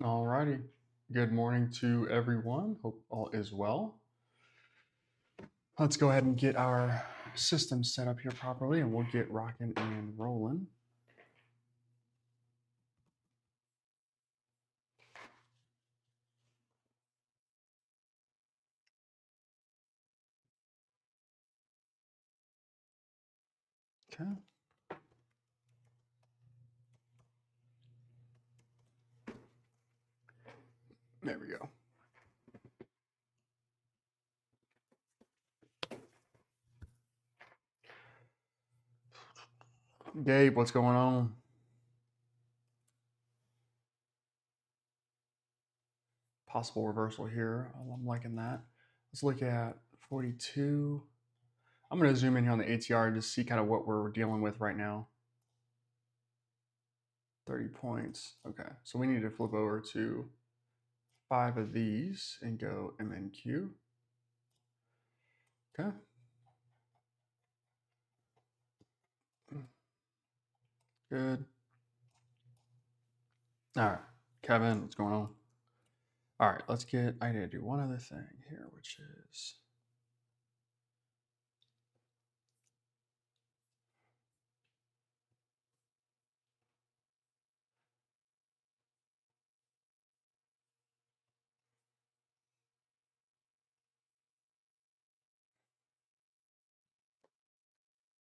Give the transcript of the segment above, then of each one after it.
Alrighty. Good morning to everyone. Hope all is well. Let's go ahead and get our system set up here properly and we'll get rocking and rolling. Okay. There we go. Gabe, what's going on? Possible reversal here. I'm liking that. Let's look at 42. I'm going to zoom in here on the ATR and just see kind of what we're dealing with right now. 30 points. Okay, so we need to flip over to 5 of these and go MNQ. Okay. Good. All right, Kevin, what's going on? All right, I need to do one other thing here, which is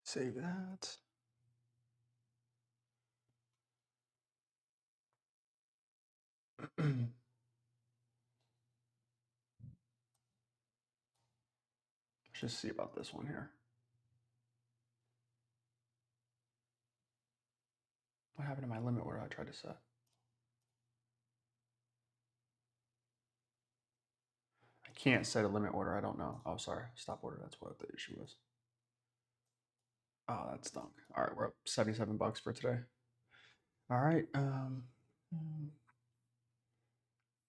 save that. Let's just see about this one here. What happened to my limit order I tried to set? I can't set a limit order. I don't know. Oh, sorry. Stop order. That's what the issue was. Oh, that stunk. All right, we're up 77 bucks for today. All right.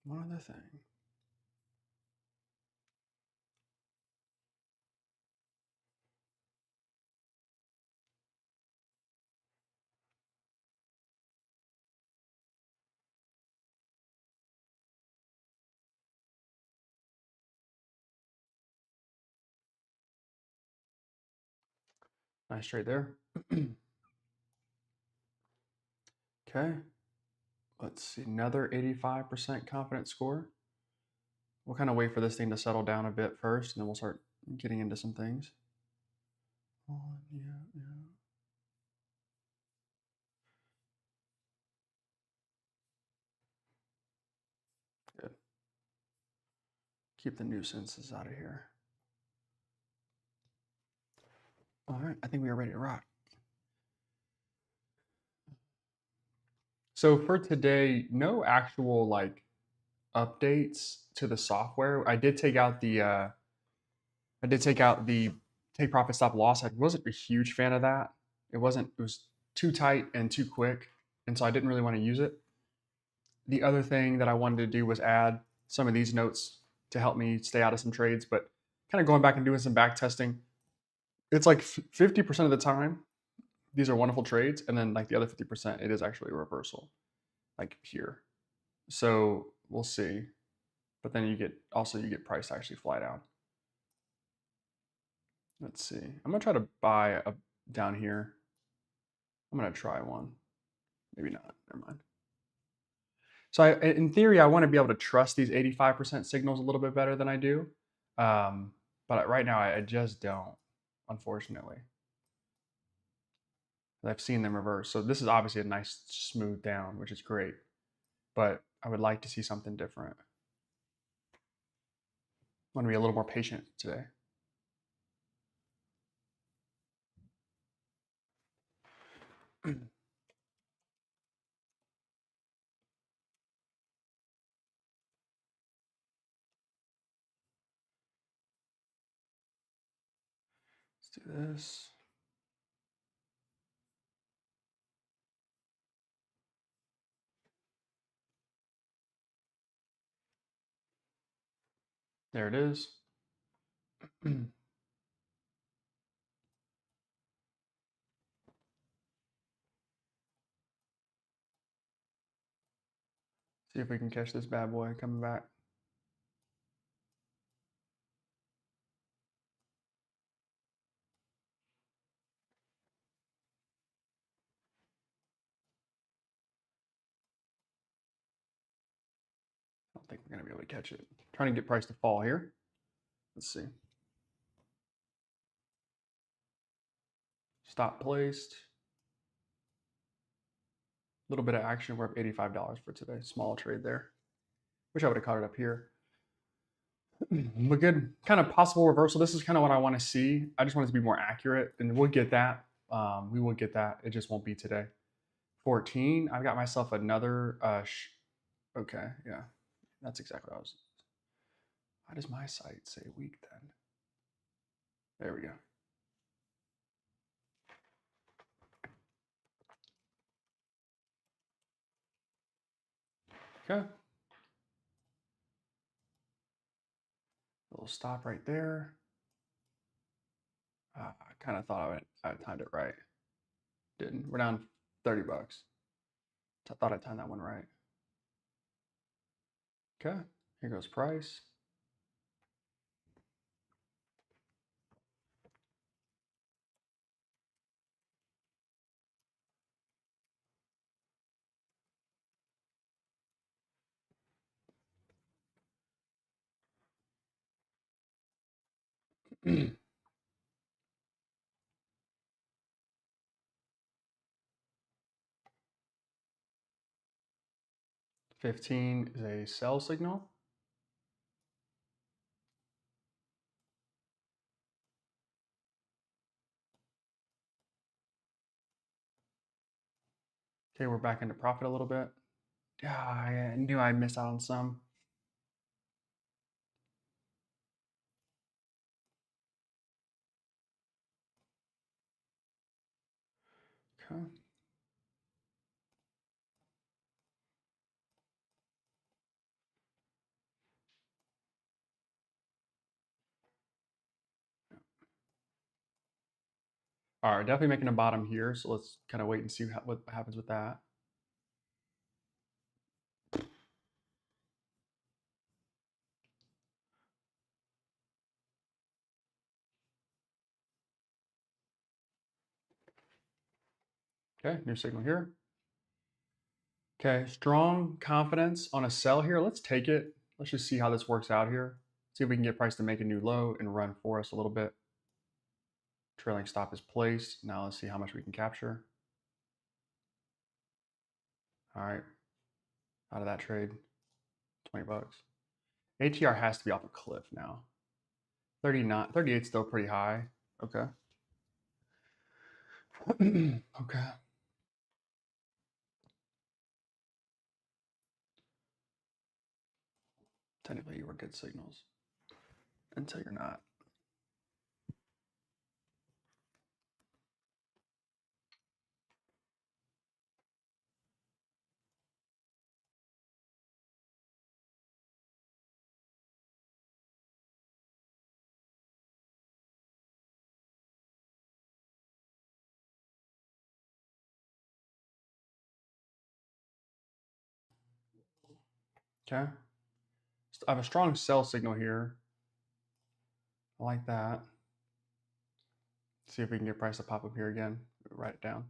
One other thing. Nice trade there. Okay. Let's see. Another 85% confidence score. We'll kind of wait for this thing to settle down a bit first, and then we'll start getting into some things. Yeah. Good. Keep the nuisances out of here. All right, I think we are ready to rock. So for today, no actual like updates to the software. I did take out the take profit stop loss. I wasn't a huge fan of that. It was too tight and too quick, and so I didn't really want to use it. The other thing that I wanted to do was add some of these notes to help me stay out of some trades, but kind of going back and doing some back testing. It's like 50% of the time these are wonderful trades, and then like the other 50% it is actually a reversal, like here. So we'll see. But then you get price to actually fly down. Let's see. I'm gonna try to buy a down here. I'm gonna try one. Maybe not. Never mind. So in theory, I want to be able to trust these 85% signals a little bit better than I do. But right now, I just don't, unfortunately. I've seen them reverse. So this is obviously a nice smooth down, which is great. But I would like to see something different. I want to be a little more patient today. Let's do this. There it is. Let's See if we can catch this bad boy coming back. I don't think we're going to be able to catch it. Trying to get price to fall here. Let's see. Stop placed. A little bit of action. We're up $85 for today. Small trade there. Wish I would have caught it up here. But good. Kind of possible reversal. This is kind of what I want to see. I just want it to be more accurate, and we'll get that. We will get that. It just won't be today. 14. I've got myself another. Okay. Yeah. That's exactly what I was. Why does my site say weak then? There we go. Okay. A little stop right there. I kind of thought I timed it right. Didn't. We're down 30 bucks. I thought I timed that one right. Okay. Here goes price. Mm. 15 is a sell signal. Okay, we're back into profit a little bit. Yeah, I knew I'd miss out on some. Okay. All right, definitely making a bottom here. So let's kind of wait and see what happens with that. Okay, new signal here. Okay, strong confidence on a sell here. Let's take it. Let's just see how this works out here. See if we can get price to make a new low and run for us a little bit. Trailing stop is placed. Now let's see how much we can capture. All right, out of that trade, 20 bucks. ATR has to be off a cliff now. 39, 38 still pretty high. Okay. Okay. Technically, you were good signals until you're not. Okay. I have a strong sell signal here. I like that. See if we can get price to pop up here again. Write it down.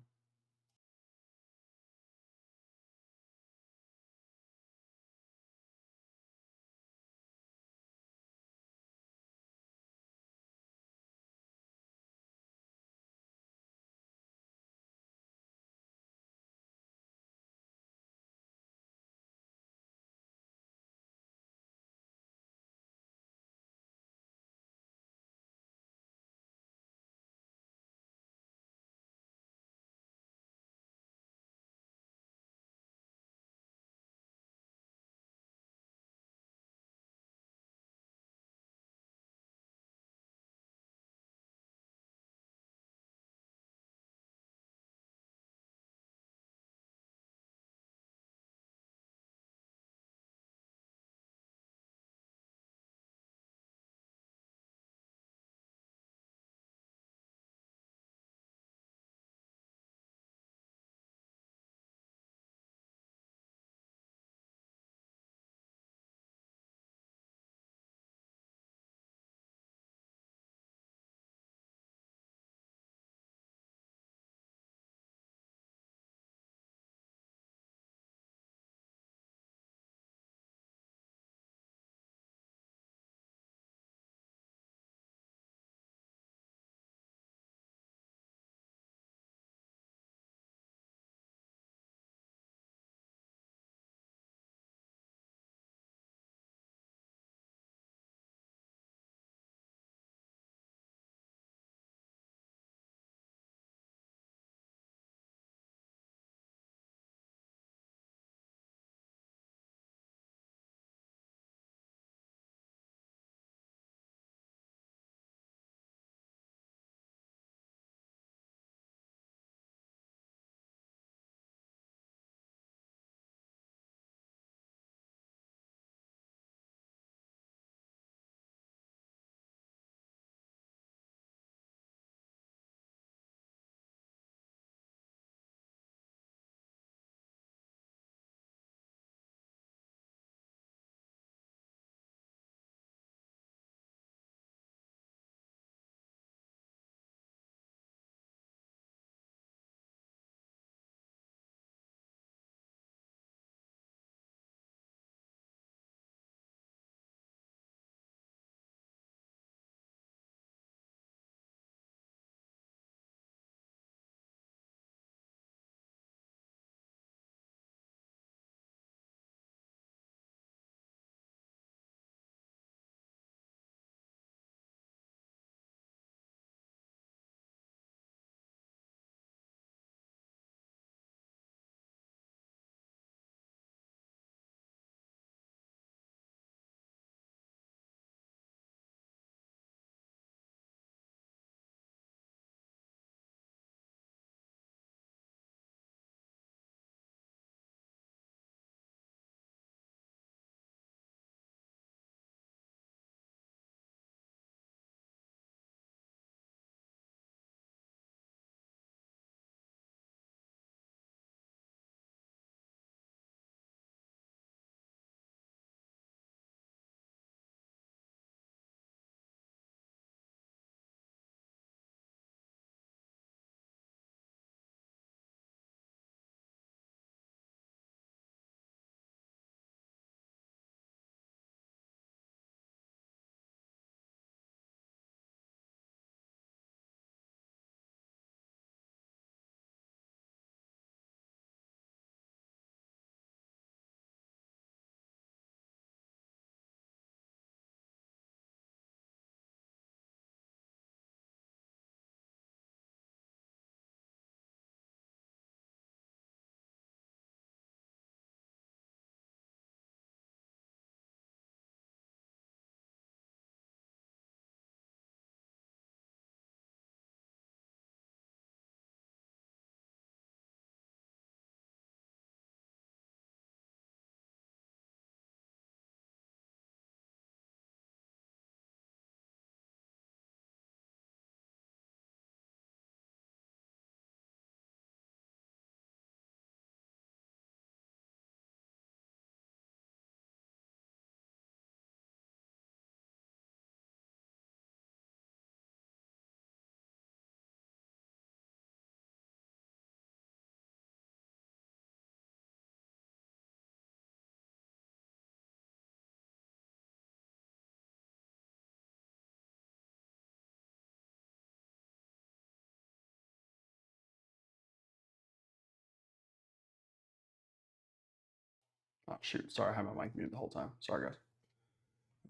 Oh, shoot. Sorry, I had my mic muted the whole time. Sorry, guys.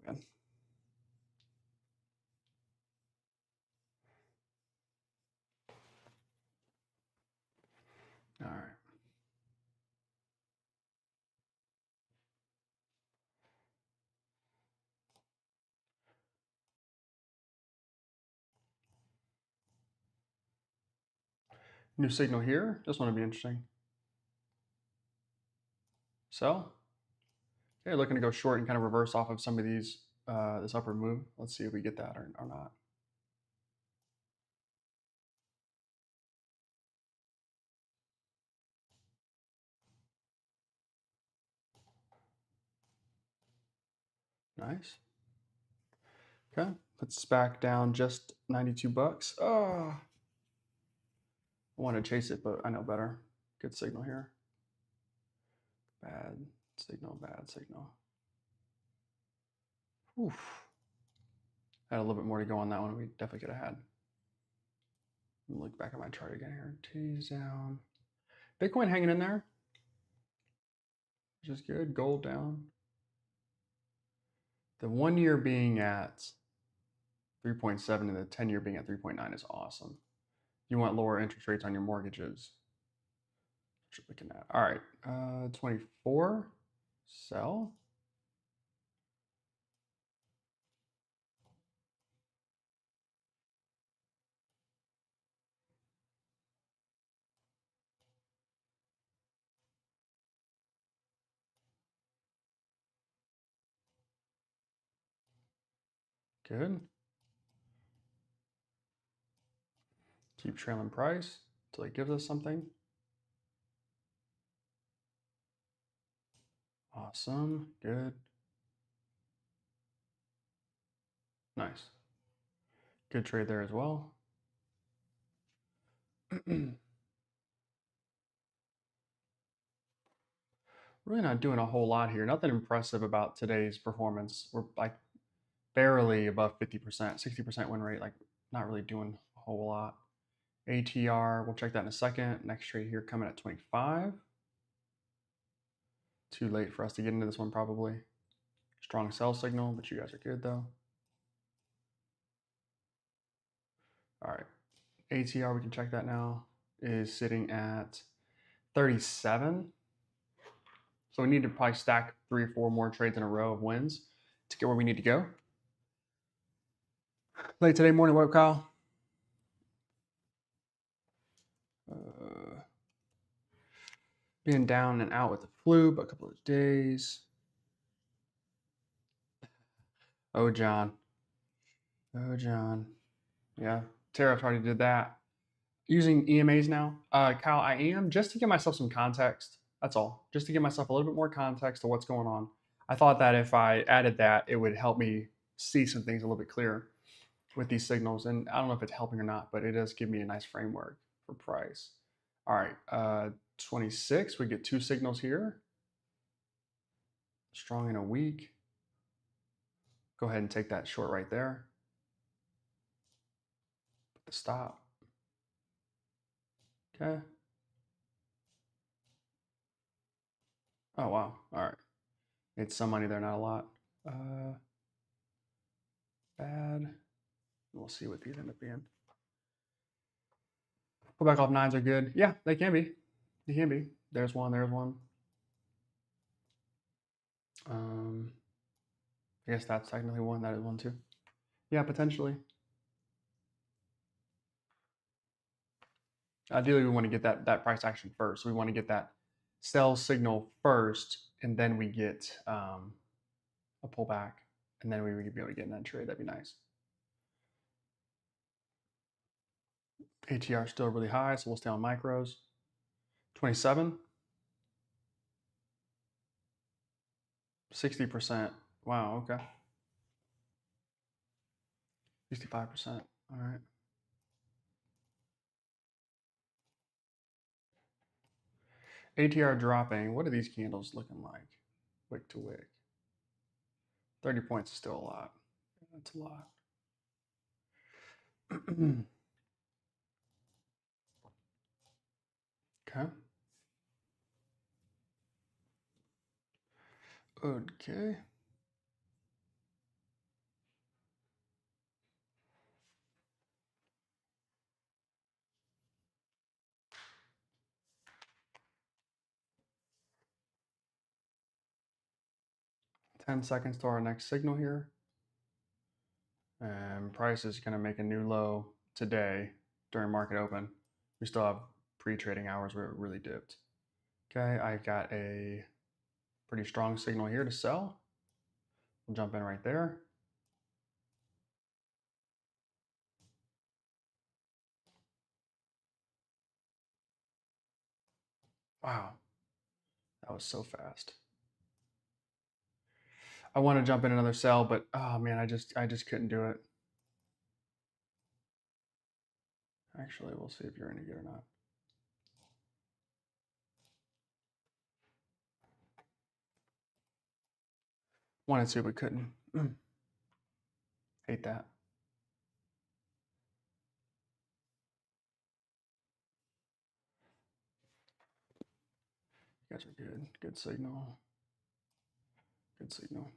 Again. All right. New signal here. This one would be interesting. Sell. Okay, looking to go short and kind of reverse off of some of these, this upward move. Let's see if we get that or not. Nice. Okay, puts back down just 92 bucks. Oh, I want to chase it, but I know better. Good signal here. Bad signal, bad signal. Oof. Had a little bit more to go on that one. We definitely could have had. Look back at my chart again here. T's down. Bitcoin hanging in there, which is good. Gold down. The 1 year being at 3.7 and the 10 year being at 3.9 is awesome. You want lower interest rates on your mortgages. What you're looking at. All right, 24. Sell. Good. Keep trailing price until it gives us something. Awesome. Good. Nice. Good trade there as well. Really not doing a whole lot here. Nothing impressive about today's performance. We're like barely above 50%, 60% win rate, like not really doing a whole lot. ATR, we'll check that in a second. Next trade here coming at 25. Too late for us to get into this one probably. Strong sell signal, but you guys are good though. All right, ATR, we can check that now, is sitting at 37. So we need to probably stack 3 or 4 more trades in a row of wins to get where we need to go. Late today morning, what up, Kyle? Being down and out with the flu, but a couple of days. Oh, John. Oh, John. Yeah, Tariff already did that. Using EMAs now. Kyle, I am, just to give myself some context. That's all. Just to give myself a little bit more context to what's going on. I thought that if I added that, it would help me see some things a little bit clearer with these signals. And I don't know if it's helping or not, but it does give me a nice framework for price. All right, 26, we get 2 signals here. Strong in a week. Go ahead and take that short right there. Put the stop. Okay. Oh, wow. All right. Made some money there, not a lot. Bad. We'll see what these end up being. Pull back off 9s are good. Yeah, they can be. They can be. There's one. There's one. I guess that's technically one. That is one too. Yeah, potentially. Ideally, we want to get that price action first. So we want to get that sell signal first, and then we get a pullback, and then we would be able to get in that trade. That'd be nice. ATR is still really high, so we'll stay on micros. 27. 60%. Wow, okay. 65%. All right. ATR dropping. What are these candles looking like? Wick to wick. 30 points is still a lot. That's a lot. Okay. Okay. Ten seconds to our next signal here. And price is going to make a new low today during market open. We still have pre-trading hours where it really dipped. Okay, I got a pretty strong signal here to sell. We'll jump in right there. Wow, that was so fast. I want to jump in another sell, but oh man, I just couldn't do it. Actually, we'll see if you're any good or not. Wanted to, but couldn't. Hate that. You guys are good. Good signal. Good signal.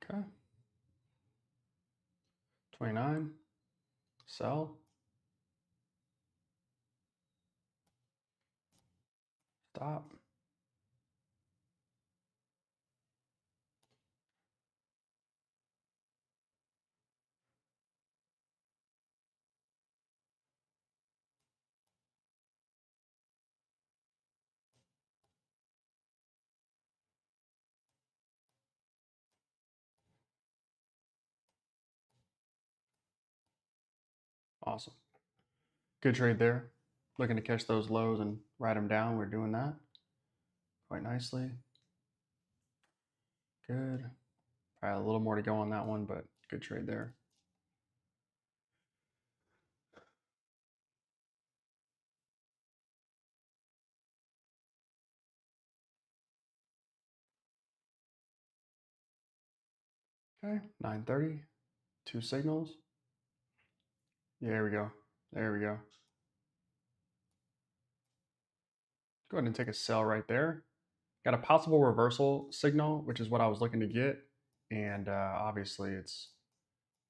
Okay. 29. Sell. Stop. Awesome. Good trade there. Looking to catch those lows and write them down. We're doing that quite nicely. Good. Probably a little more to go on that one, but good trade there. Okay, 9:30. Two signals. Yeah, there we go. There we go. Go ahead and take a sell right there. Got a possible reversal signal, which is what I was looking to get. And obviously it's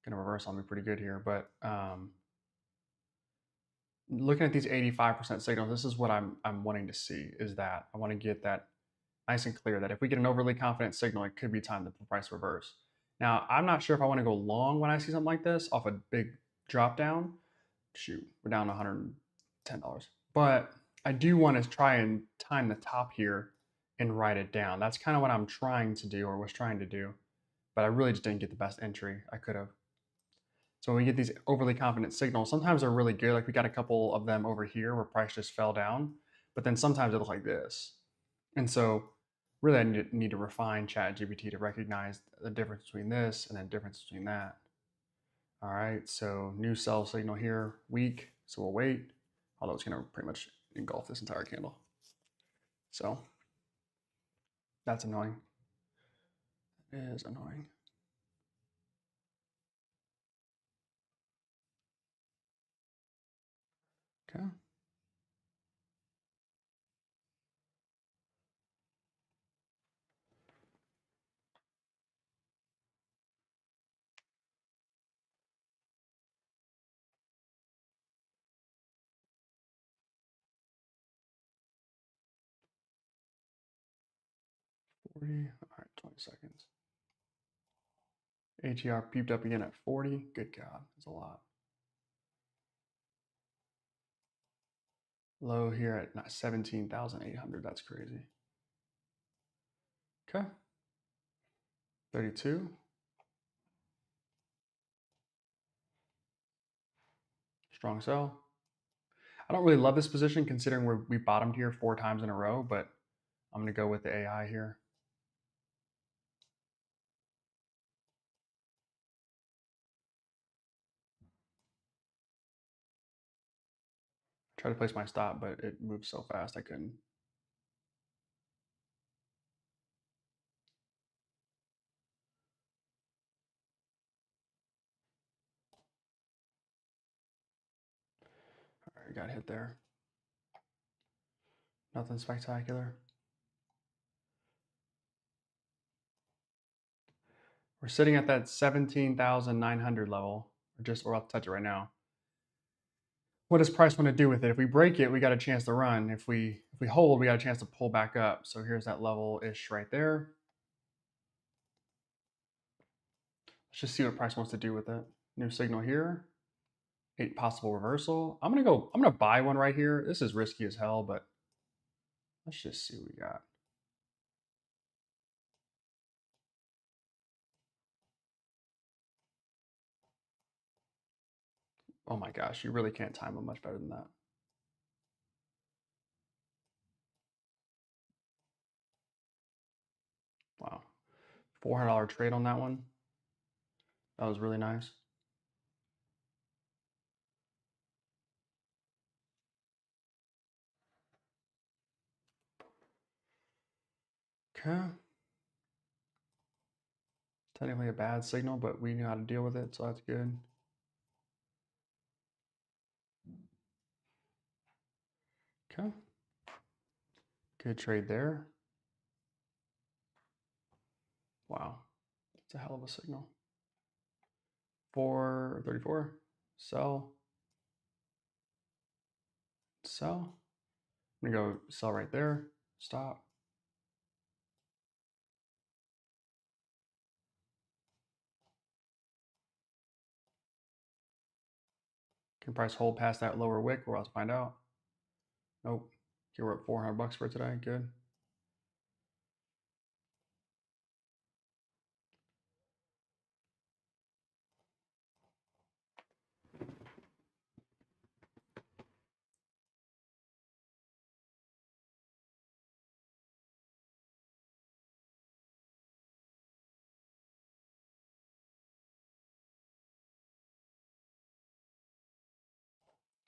going to reverse on me pretty good here. But looking at these 85% signals, this is what I'm wanting to see, is that I want to get that nice and clear that if we get an overly confident signal, it could be time to price reverse. Now, I'm not sure if I want to go long when I see something like this off a big drop down. Shoot, we're down $110. But I do want to try and time the top here and write it down. That's kind of what I'm trying to do, or was trying to do. But I really just didn't get the best entry I could have. So when we get these overly confident signals, sometimes they're really good. Like we got a couple of them over here where price just fell down. But then sometimes it looks like this. And so really I need to refine ChatGPT to recognize the difference between this and the difference between that. All right, so new sell signal here, weak. So we'll wait, although it's gonna pretty much engulf this entire candle. So that's annoying. It is annoying. Okay. All right, 20 seconds. ATR peeped up again at 40. Good God, that's a lot. Low here at 17,800. That's crazy. Okay. 32. Strong sell. I don't really love this position considering we bottomed here 4 times in a row, but I'm going to go with the AI here. Try to place my stop, but it moved so fast I couldn't. right, got hit there. Nothing spectacular. We're sitting at that 17,900 level. We're about to touch it right now. What does price want to do with it? If we break it, we got a chance to run. If we hold, we got a chance to pull back up. So here's that level-ish right there. Let's just see what price wants to do with it. New signal here. 8 possible reversal. I'm gonna buy one right here. This is risky as hell, but let's just see what we got. Oh my gosh, you really can't time them much better than that. Wow. $400 trade on that one. That was really nice. Okay. Technically a bad signal, but we knew how to deal with it, so that's good. Okay. Good trade there. Wow. It's a hell of a signal. 434. Sell. Sell. I'm gonna go sell right there. Stop. Can price hold past that lower wick? We're about to find out. Nope. Here we're at 400 bucks for today. Good.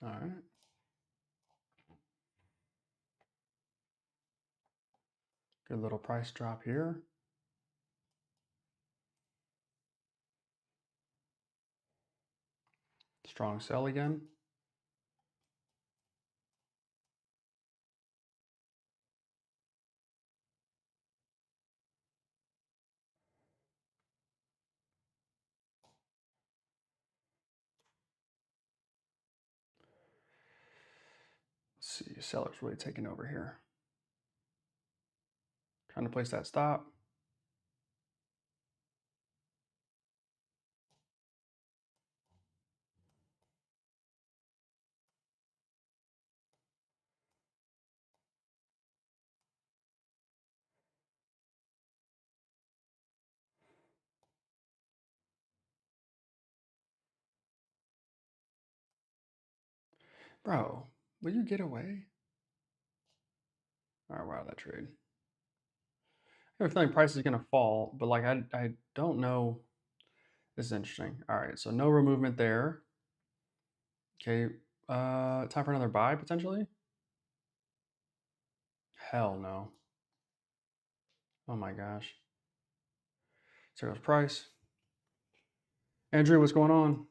All right. Good little price drop here. Strong sell again. Let's see, seller's really taking over here. Trying to place that stop. Bro, will you get away? All right, we're out of that trade. I have a feeling price is going to fall, but like I don't know. This is interesting. All right, so no movement there. Okay, time for another buy potentially? Hell no. Oh my gosh. So goes price. Andrew, what's going on?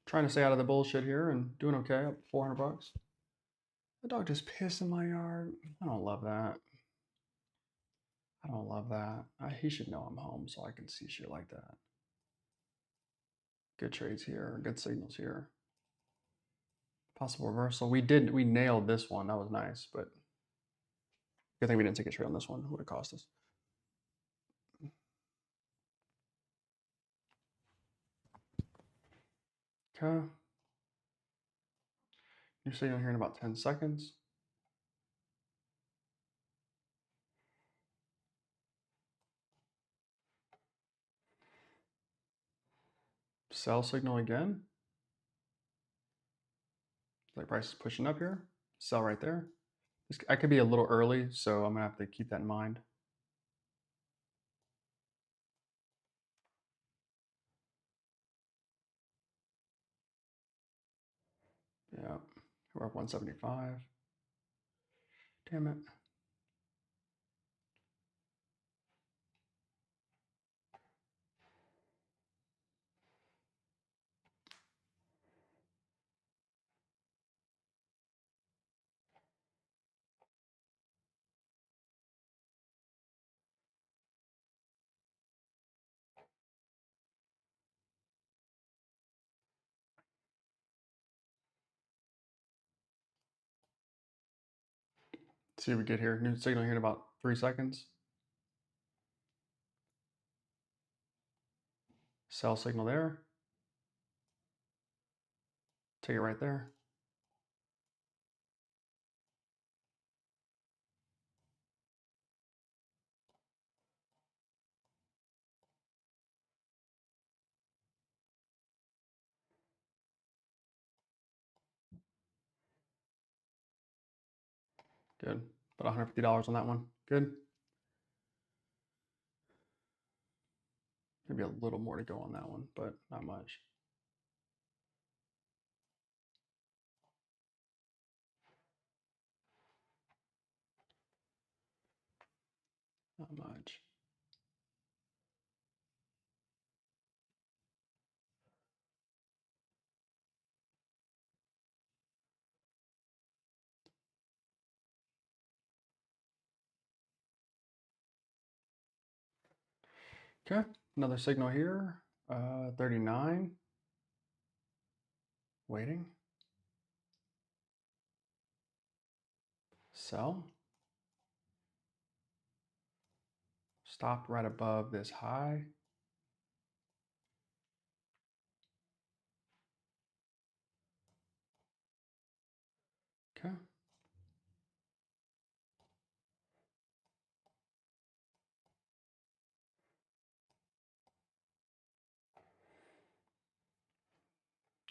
Trying to stay out of the bullshit here and doing okay, up 400 bucks. The dog just pissed in my yard. I don't love that. I don't love that. He should know I'm home so I can see shit like that. Good trades here, good signals here. Possible reversal. We nailed this one. That was nice, but good thing we didn't take a trade on this one. It would have cost us. Okay. New signal here in about 10 seconds. Sell signal again. Like price is pushing up here. Sell right there. I could be a little early, so I'm gonna have to keep that in mind. Yeah, we're up 175. Damn it. See what we get here. New signal here in about 3 seconds. Sell signal there. Take it right there. Good. About $150 on that one. Good. Maybe a little more to go on that one, but not much. Not much. Okay, another signal here. 39. Waiting. Sell. Stopped right above this high. Okay.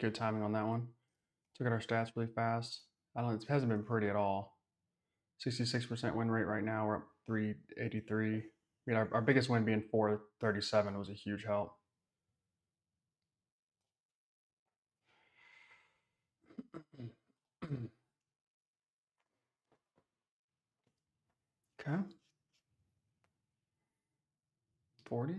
Good timing on that one. Look at our stats really fast. I don't. It hasn't been pretty at all. 66% win rate right now. We're up 383. I mean, our biggest win being 437 was a huge help. Okay. 40.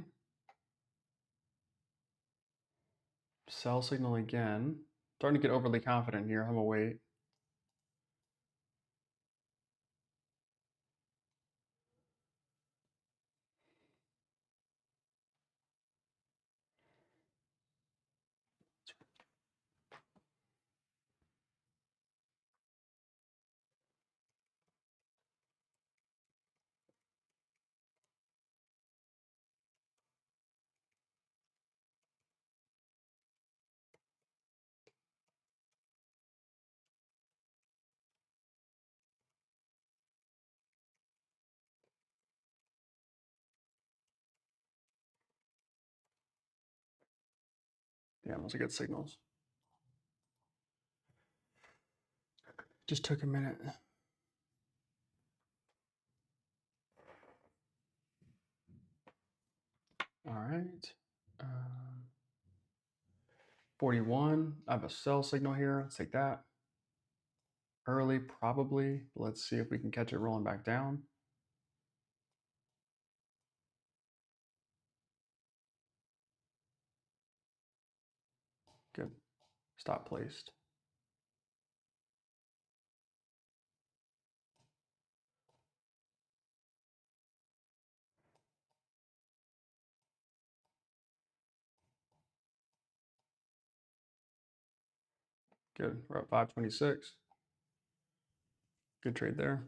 Sell signal again. Starting to get overly confident here. I'm gonna wait. Yeah, those are good signals. Just took a minute. All right. 41. I have a sell signal here. Let's take that. Early, probably. Let's see if we can catch it rolling back down. Good. Stop placed. Good. We're at 526. Good trade there.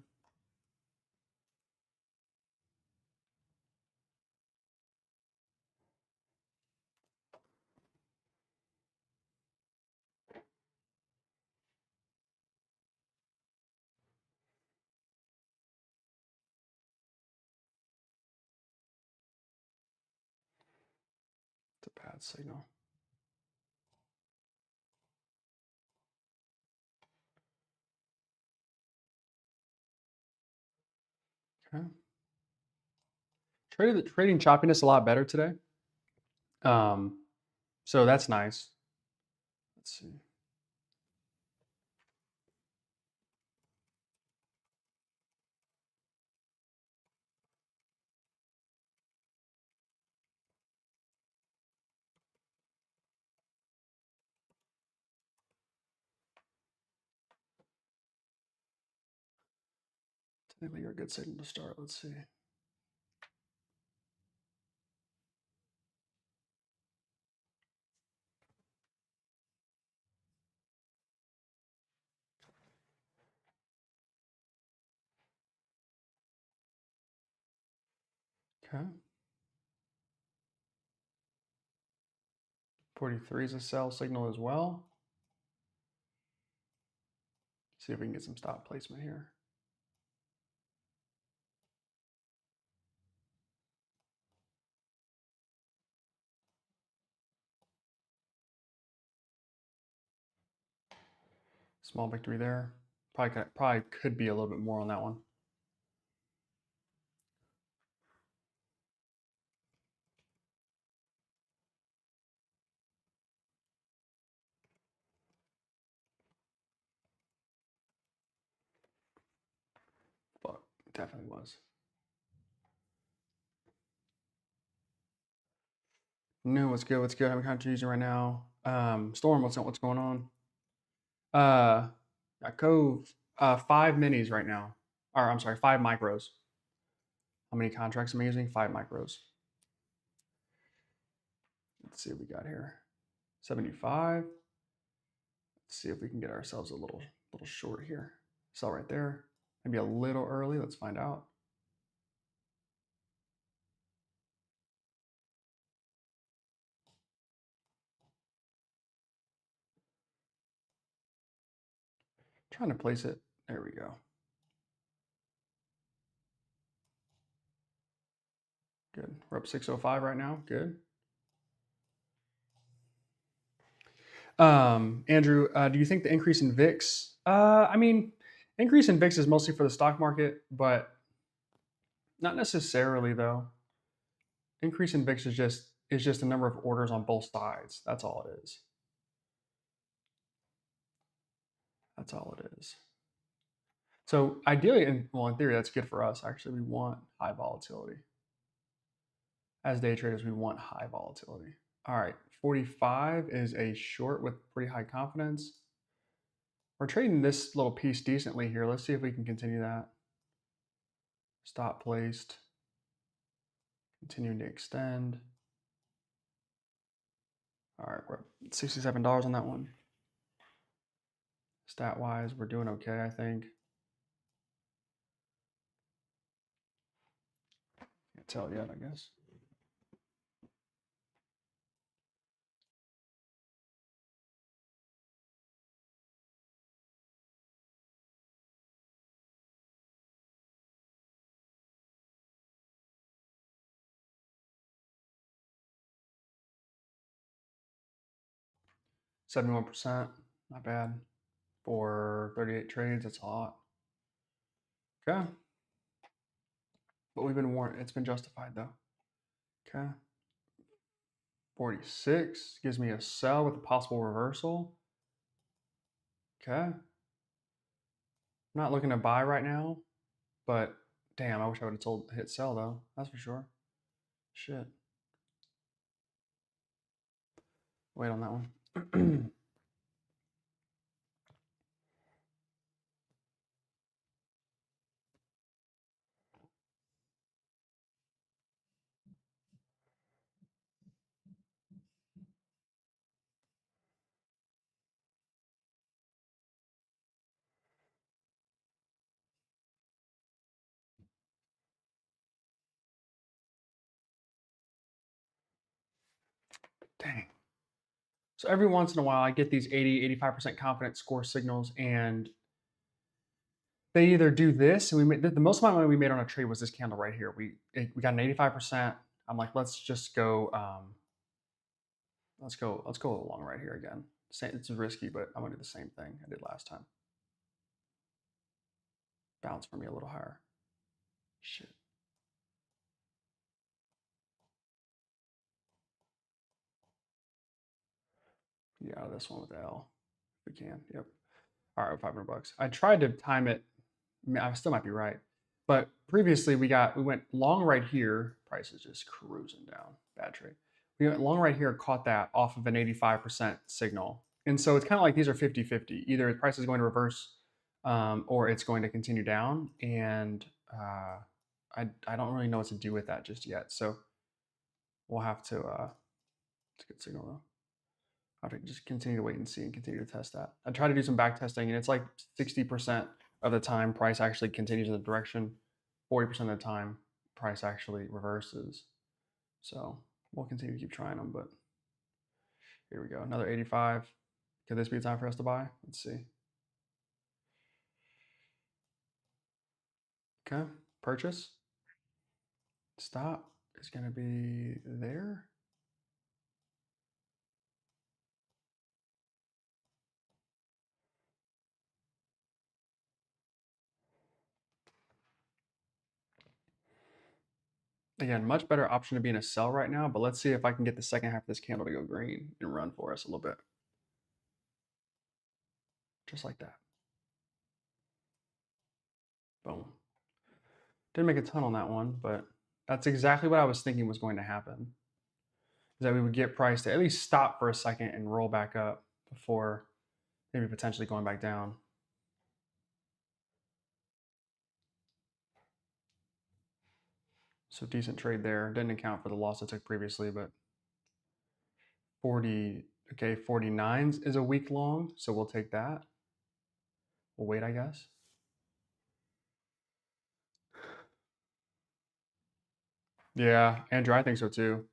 It's a bad signal. Okay. Trading choppiness a lot better today. So that's nice. Let's see. Technically, you're a good signal to start. Let's see. Okay. 43 is a sell signal as well. See if we can get some stop placement here. Small victory there. Probably could be a little bit more on that one. But it definitely was. No, what's good? What's good? I'm kind of using right now. Storm, what's going on? I go 5 minis right now. Or I'm sorry, 5 micros. How many contracts am I using? 5 micros. Let's see what we got here. 75. Let's see if we can get ourselves a little short here. Sell right there. Maybe a little early. Let's find out. Trying to place it. There we go. Good. We're up 605 right now. Good. Andrew, do you think the increase in VIX? I mean, increase in VIX is mostly for the stock market, but not necessarily though. Increase in VIX is just the number of orders on both sides. That's all it is. That's all it is. So ideally, in theory, that's good for us. Actually, we want high volatility. As day traders, we want high volatility. All right, 45 is a short with pretty high confidence. We're trading this little piece decently here. Let's see if we can continue that. Stop placed. Continuing to extend. All right, we're at $67 on that one. Stat-wise, we're doing okay, I think. Can't tell yet, I guess. $71%, not bad. For 38 trades, that's a lot. Okay. But we've been warned. It's been justified though. Okay. 46 gives me a sell with a possible reversal. Okay. I'm not looking to buy right now, but damn, I wish I would have hit sell though. That's for sure. Shit. Wait on that one. Dang. So every once in a while, I get these 80, 85% confidence score signals, and they either do this, and we made the most amount of money we made on a trade was this candle right here. We got an 85%. I'm like, let's just go. Let's go along right here again. It's risky, but I'm gonna do the same thing I did last time. Bounce for me a little higher. Shit. Yeah, this one with the L, if we can. Yep. All right, $500. I tried to time it. I still might be right, but previously we went long right here. Price is just cruising down. Bad trade. We went long right here, caught that off of an 85% signal, and so it's kind of like these are 50-50. Either the price is going to reverse, or it's going to continue down, and I don't really know what to do with that just yet. So we'll have to. It's a good signal though. I have to just continue to wait and see and continue to test that. I try to do some back testing, and it's like 60% of the time price actually continues in the direction. 40% of the time price actually reverses. So we'll continue to keep trying them, but here we go. Another 85. Could this be a time for us to buy? Let's see. Okay, purchase. Stop is going to be there. Again, much better option to be in a sell right now, but let's see if I can get the second half of this candle to go green and run for us a little bit. Just like that. Boom. Didn't make a ton on that one, but that's exactly what I was thinking was going to happen. Is that we would get price to at least stop for a second and roll back up before maybe potentially going back down. So decent trade there. Didn't account for the loss I took previously, but 40, okay, 49s is a week long, so we'll take that. We'll wait, I guess. Yeah, Andrew, I think so too.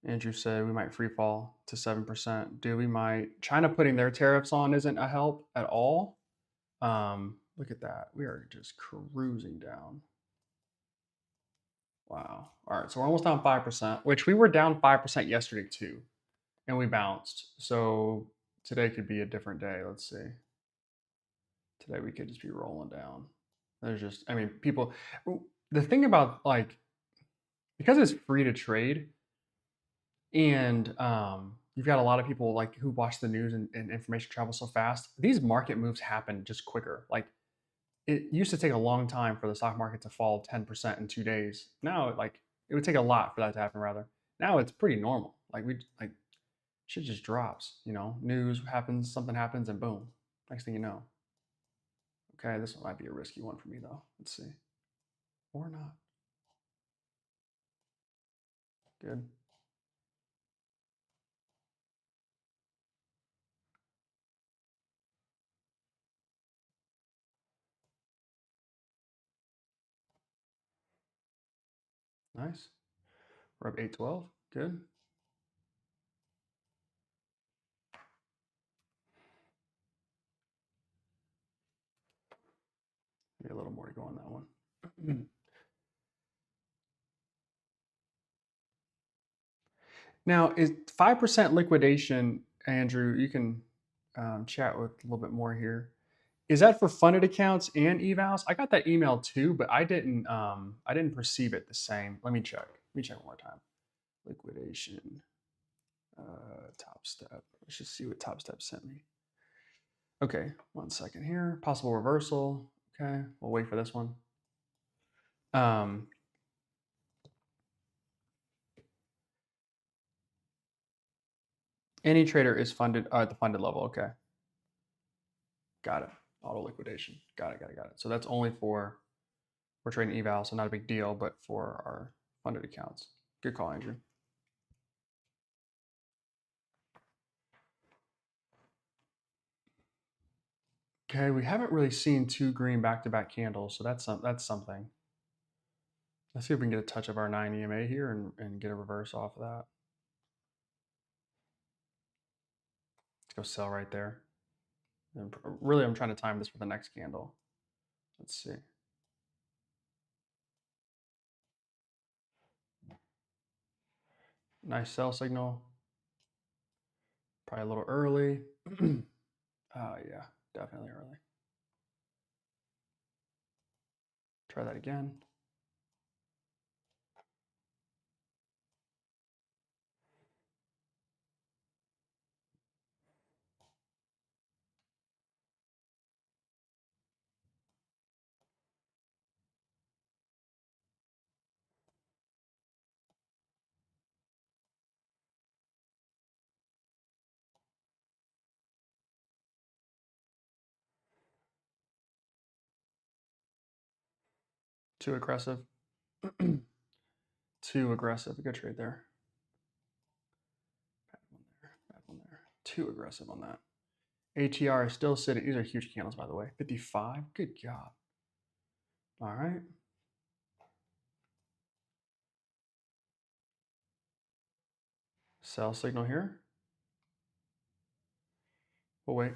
Andrew said we might free fall to 7%. Dude, we might. China putting their tariffs on isn't a help at all. Look at that. We are just cruising down. Wow. All right, so we're almost down 5%, which we were down 5% yesterday too, and we bounced. So today could be a different day. Let's see. Today we could just be rolling down. There's just, I mean, people, the thing about like, because it's free to trade and you've got a lot of people like who watch the news and information travels so fast, these market moves happen just quicker. Like it used to take a long time for the stock market to fall 10% in 2 days. Now, like it would take a lot for that to happen rather. Now it's pretty normal. Like shit just drops, news happens, something happens and boom, next thing you know. Okay, this one might be a risky one for me though. Let's see. Or not. Good. Nice. We're up 812. Good. Maybe a little more to go on that one. Now, is 5% liquidation, Andrew? You can chat with a little bit more here. Is that for funded accounts and evals? I got that email too, but I didn't perceive it the same. Let me check. Let me check one more time. Liquidation, TOPSTEP. Let's just see what TOPSTEP sent me. Okay, 1 second here. Possible reversal. Okay, we'll wait for this one. Any trader is funded at the funded level. Okay, got it. Auto liquidation. Got it. So that's only for we're trading eval, so not a big deal, but for our funded accounts. Good call, Andrew. Okay, we haven't really seen two green back-to-back candles, so that's something. Let's see if we can get a touch of our 9 EMA here and get a reverse off of that. Let's go sell right there. And really, I'm trying to time this for the next candle. Let's see. Nice sell signal. Probably a little early. Yeah, definitely early. Try that again. Too aggressive. Too aggressive. Good trade there. Bad one there. Too aggressive on that. ATR is still sitting. These are huge candles, by the way. 55. Good God. All right. Sell signal here. We'll wait.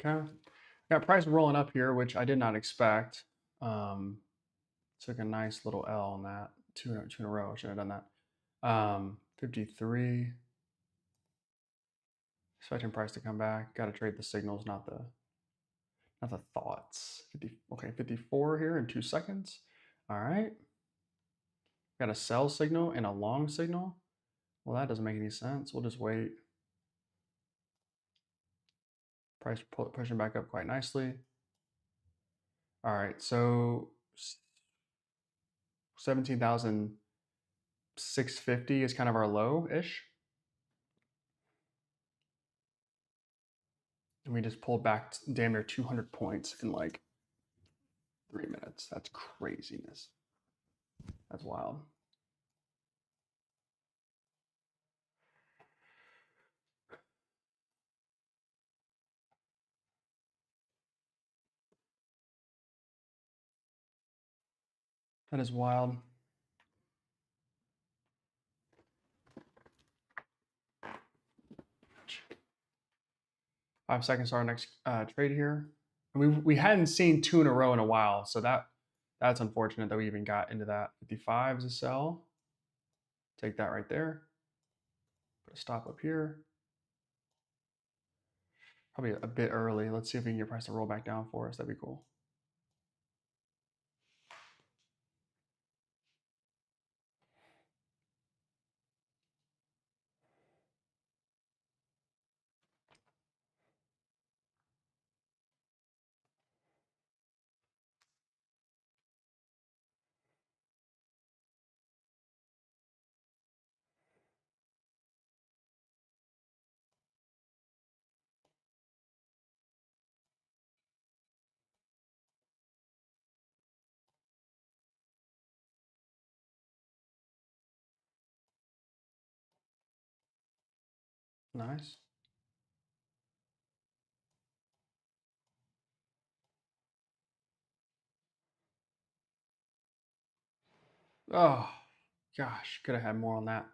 Okay. Got price rolling up here, which I did not expect. Took a nice little L on that. Two in a row. I should have done that. 53. Expecting price to come back. Got to trade the signals, not the thoughts. 50, okay, 54 here in 2 seconds. All right. Got a sell signal and a long signal. Well, that doesn't make any sense. We'll just wait. Price pushing back up quite nicely. All right, so 17,650 is kind of our low-ish. And we just pulled back damn near 200 points in like 3 minutes. That's craziness. That's wild. That is wild. Five seconds to our next trade here. And we hadn't seen 2 in a row in a while, so that's unfortunate that we even got into that. 55 is a sell. Take that right there. Put a stop up here. Probably a bit early. Let's see if we can get price to roll back down for us. That'd be cool. Nice. Oh, gosh. Could have had more on that.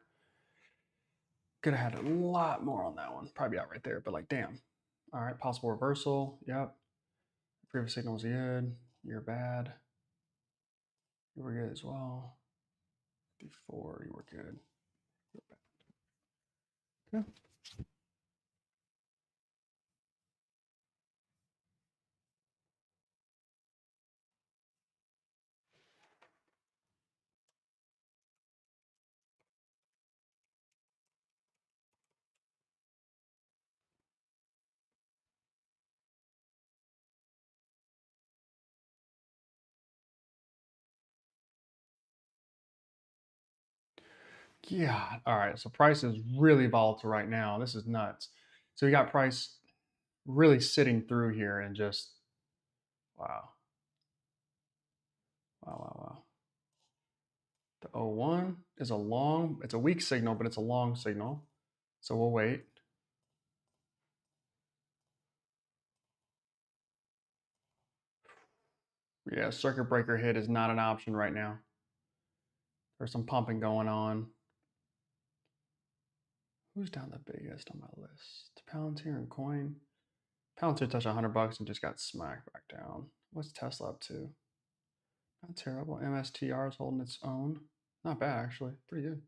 Could have had a lot more on that one. Probably out right there, but like, damn. All right, possible reversal. Yep. Previous signal was good. You're bad. You were good as well. Before you were good. You're bad. Okay. Yeah. All right. So price is really volatile right now. This is nuts. So we got price really sitting through here and just wow. Wow, wow, wow. The O1 is a long, it's a weak signal, but it's a long signal. So we'll wait. Yeah, circuit breaker hit is not an option right now. There's some pumping going on. Who's down the biggest on my list? Palantir and Coin. Palantir touched $100 and just got smacked back down. What's Tesla up to? Not terrible. MSTR is holding its own. Not bad, actually. Pretty good.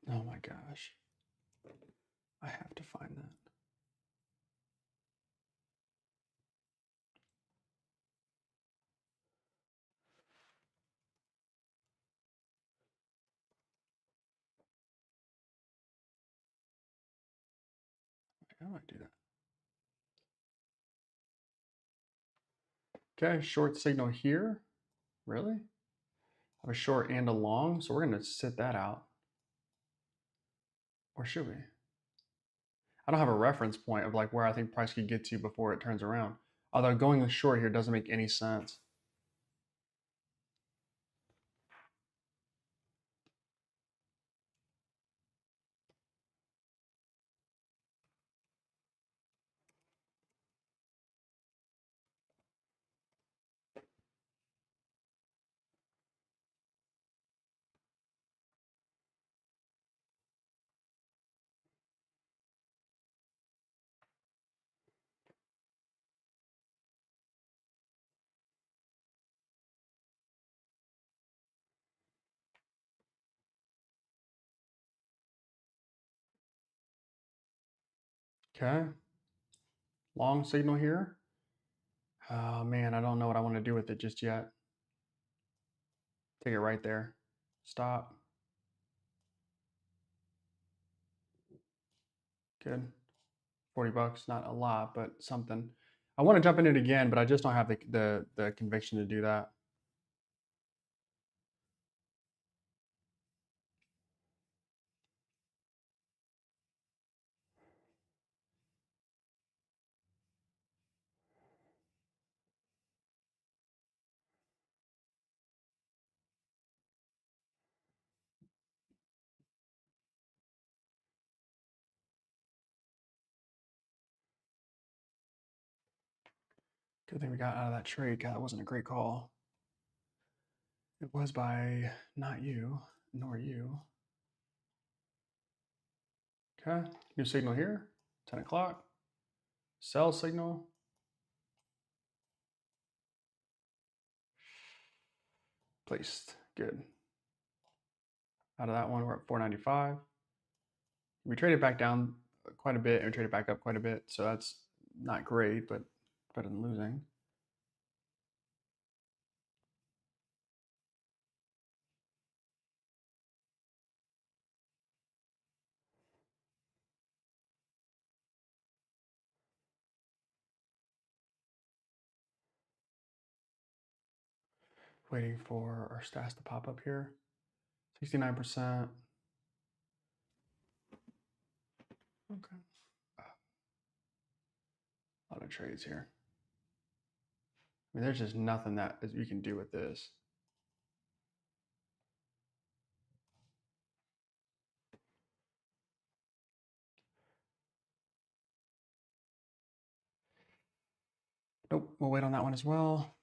Oh my gosh. I have to find that. How do I do that? Okay, short signal here. Really? I have a short and a long, so we're going to sit that out. Or should we? I don't have a reference point of like where I think price could get to before it turns around. Although going short here doesn't make any sense. Okay. Long signal here. Oh man, I don't know what I want to do with it just yet. Take it right there. Stop. Good. 40 bucks, not a lot, but something. I want to jump in it again, but I just don't have the conviction to do that. Good thing we got out of that trade. God, that wasn't a great call. It was by not you, nor you. Okay, new signal here, 10 o'clock. Sell signal. Placed, good. Out of that one, we're at 495. We traded back down quite a bit and we traded back up quite a bit. So that's not great, but better than losing. Waiting for our stats to pop up here. 69%. Okay. A lot of trades here. I mean, there's just nothing that you can do with this. Nope, we'll wait on that one as well.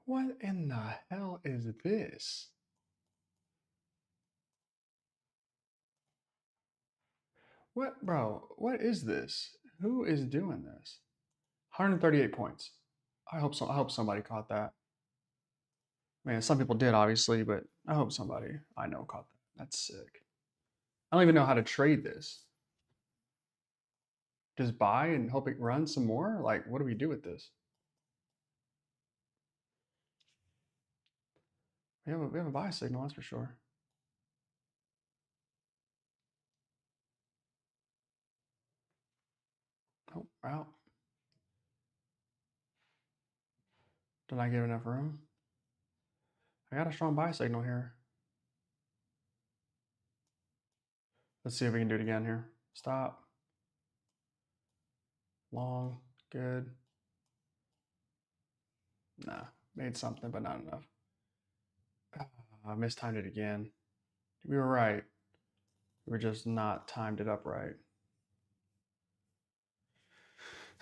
What in the hell is this? What, bro? What is this? Who is doing this? 138 points. I hope so. I hope somebody caught that. I mean, some people did, obviously, but I hope somebody I know caught that. That's sick. I don't even know how to trade this. Just buy and hope it runs some more? Like, what do we do with this? We have a buy signal, that's for sure. Oh, out. Did I give enough room? I got a strong buy signal here. Let's see if we can do it again here. Stop. Long. Good. Nah, made something, but not enough. I mistimed it again. We were right. We were just not timed it up right.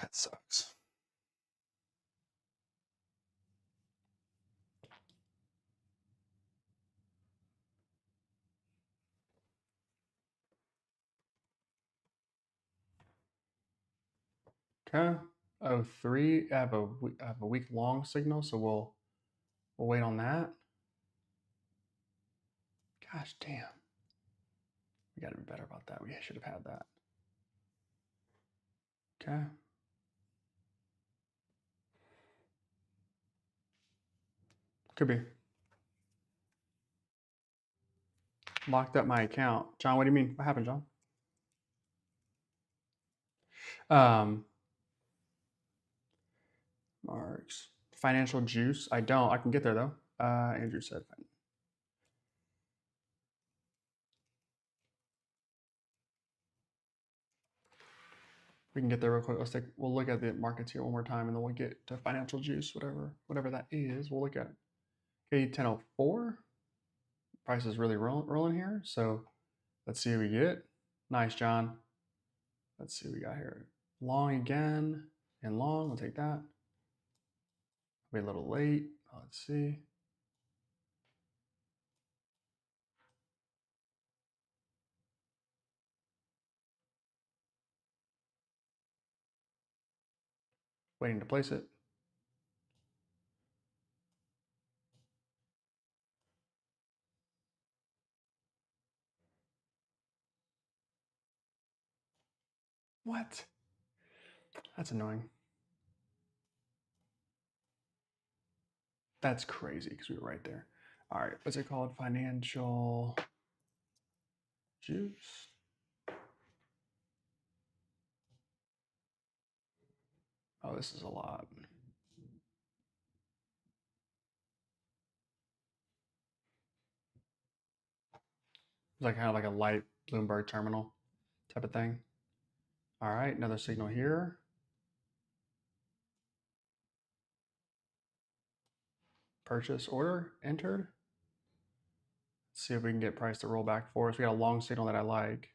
That sucks. Okay. Oh, three. I have a week long signal, so we'll wait on that. Gosh damn. We got to be better about that. We should have had that. Okay. Could be. Locked up my account. John, what do you mean? What happened, John? Um, Marks. Financial juice. I don't. I can get there though. Andrew said. We can get there real quick. We'll look at the markets here one more time, and then we'll get to financial juice, whatever that is. We'll look at it. Okay, 10:04. Price is really rolling here. So let's see what we get. Nice, John. Let's see what we got here. Long again and long. We'll take that. Wait a little late. Let's see. Waiting to place it. What? That's annoying. That's crazy because we were right there. All right, what's it called? Financial juice. Oh, this is a lot. It's like kind of like a light Bloomberg terminal type of thing. All right, another signal here. Purchase order entered. Let's see if we can get price to roll back for us. We got a long signal that I like.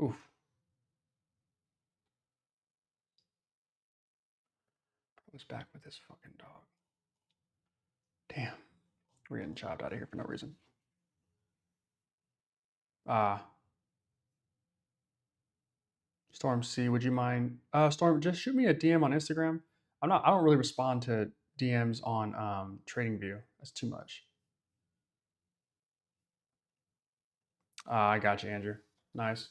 Oof. What's back with this fucking dog? Damn. We're getting chopped out of here for no reason. Storm C, would you mind? Storm, just shoot me a DM on Instagram. I don't really respond to DMs on TradingView. That's too much. I got you, Andrew. Nice.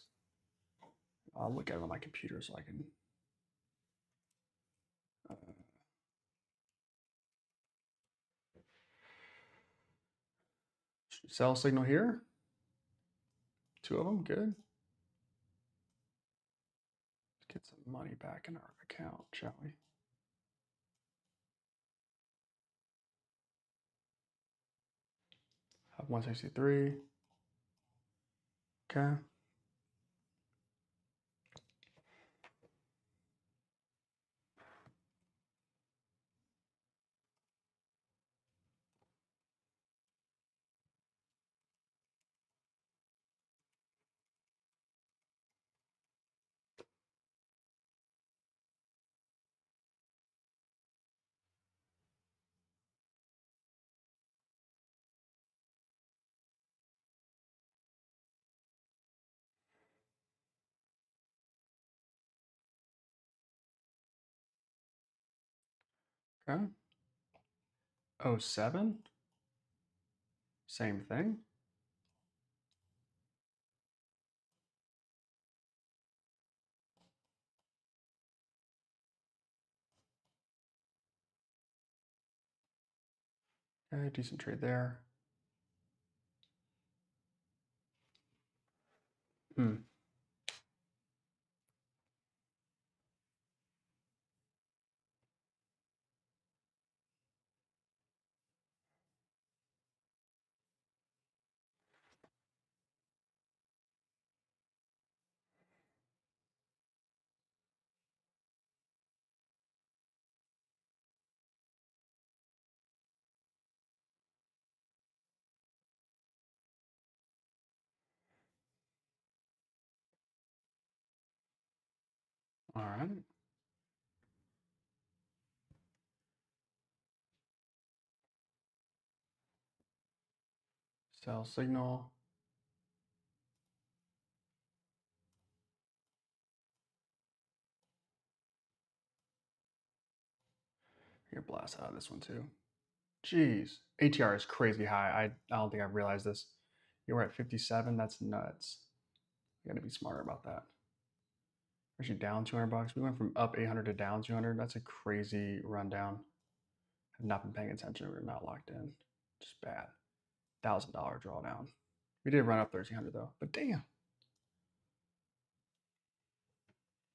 I'll look at it on my computer so I can. Uh, Sell signal here. Two of them, good. Let's get some money back in our account, shall we? Have 163. Okay. Okay. Oh, 07. Same thing. Okay, decent trade there. Hmm. All right. Sell signal. You're blast out of this one too. Jeez, ATR is crazy high. I don't think I've realized this. You were at 57. That's nuts. You got to be smarter about that. Actually, down 200 bucks. We went from up 800 to down 200. That's a crazy rundown. I've not been paying attention. We're not locked in. Just bad. $1,000 drawdown. We did run up 1,300 though, but damn.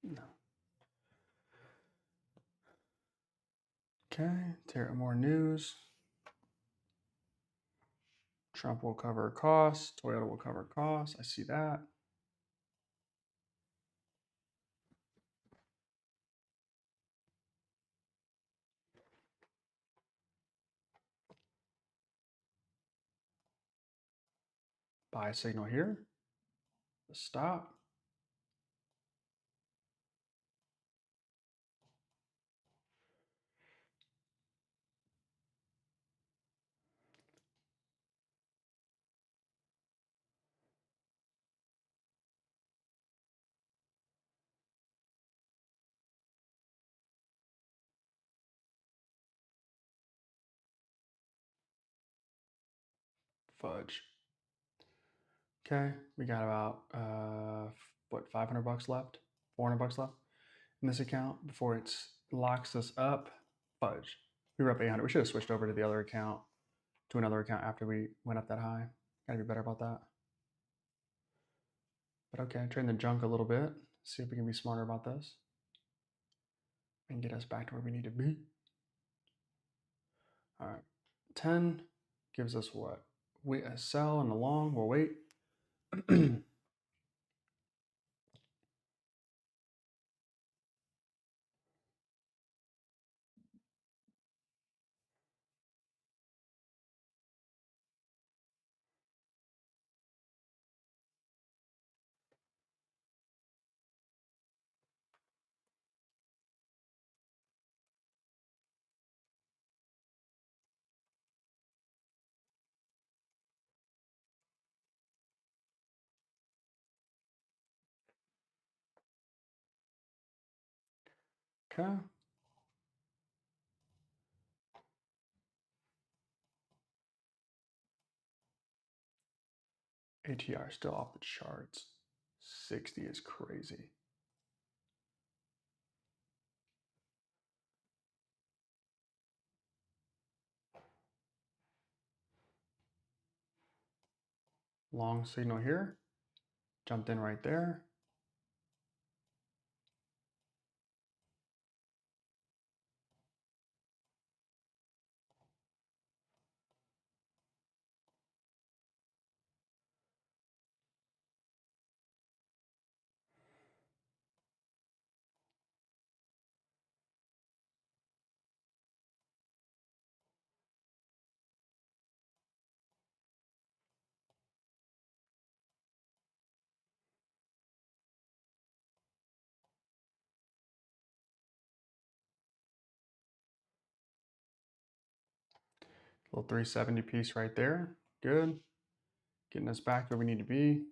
No. Okay, more news. Trump will cover costs. Toyota will cover costs. I see that. Buy signal here. Stop. Fudge. Okay, we got about what, 500 bucks left, 400 bucks left in this account before it locks us up. Fudge. We were up 800. We should have switched over to the other account, to another account after we went up that high. Gotta be better about that. But okay, train the junk a little bit. See if we can be smarter about this and get us back to where we need to be. All right, 10 gives us what? We a sell and a long. We'll wait. Okay. ATR still off the charts. 60 is crazy. Long signal here. Jumped in right there. Little 370 piece right there. Good. Getting us back where we need to be.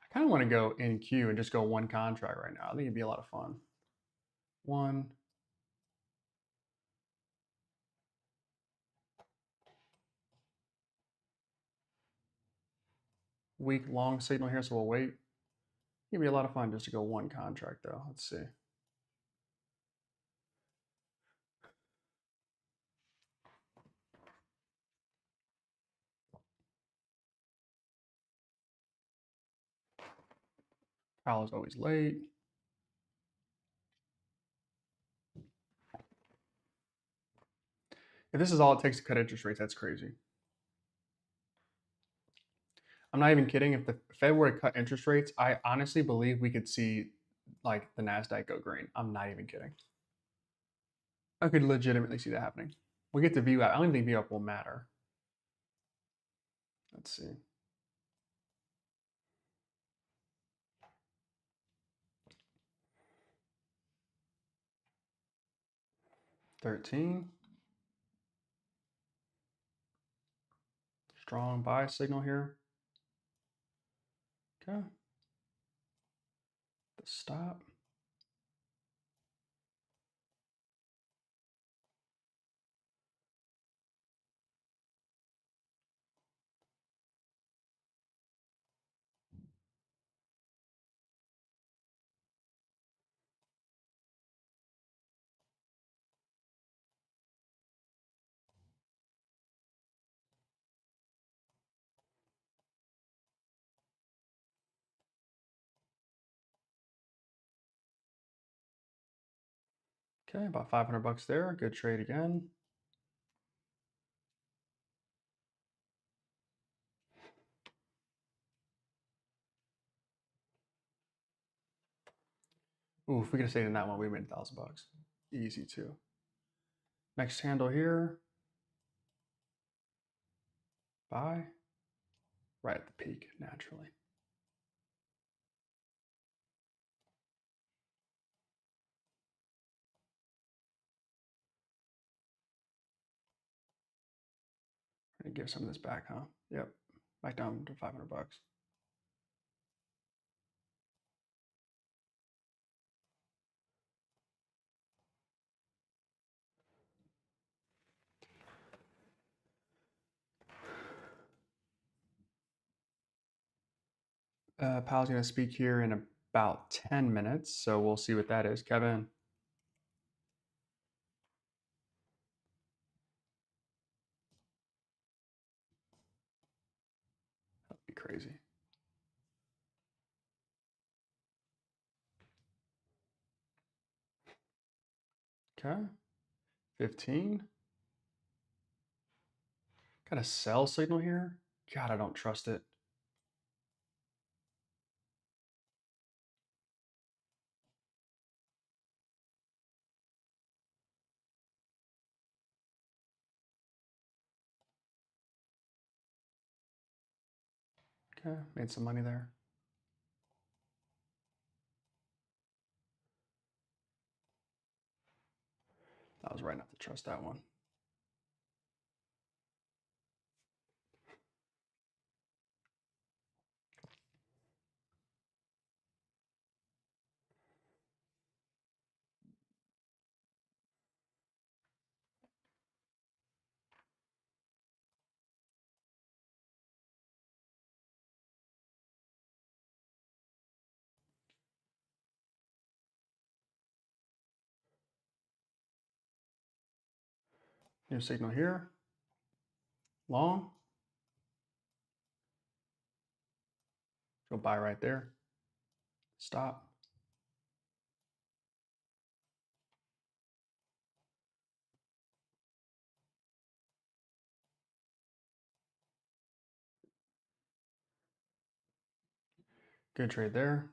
I kind of want to go in queue and just go one contract right now. I think it'd be a lot of fun. One. Weak long signal here, so we'll wait. It'd be a lot of fun just to go one contract though. Let's see. Powell is always late. If this is all it takes to cut interest rates, that's crazy. I'm not even kidding. If the Fed were to cut interest rates, I honestly believe we could see like the NASDAQ go green. I'm not even kidding. I could legitimately see that happening. We get to view up. I don't even think view up will matter. Let's see. $13. Strong buy signal here. Okay. The stop. Okay, about 500 bucks there. Good trade again. Ooh, if we could have stayed in that one, we made 1,000 bucks. Easy too. Next handle here. Buy. Right at the peak, naturally. Gonna give some of this back, huh? Yep. Back down to 500 bucks. Pal's gonna speak here in about 10 minutes, so we'll see what that is. Kevin. That'd be crazy. Okay. 15. Got a sell signal here. God, I don't trust it. Okay, made some money there. I was right not to trust that one. New signal here. Long. Go buy right there. Stop. Good trade there.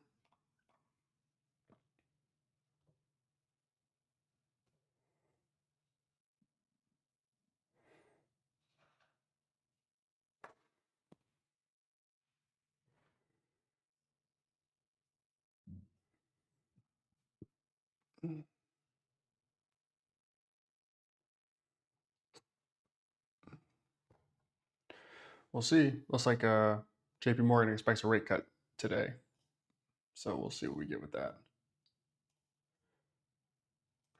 We'll see. Looks like JP Morgan expects a rate cut today. So we'll see what we get with that.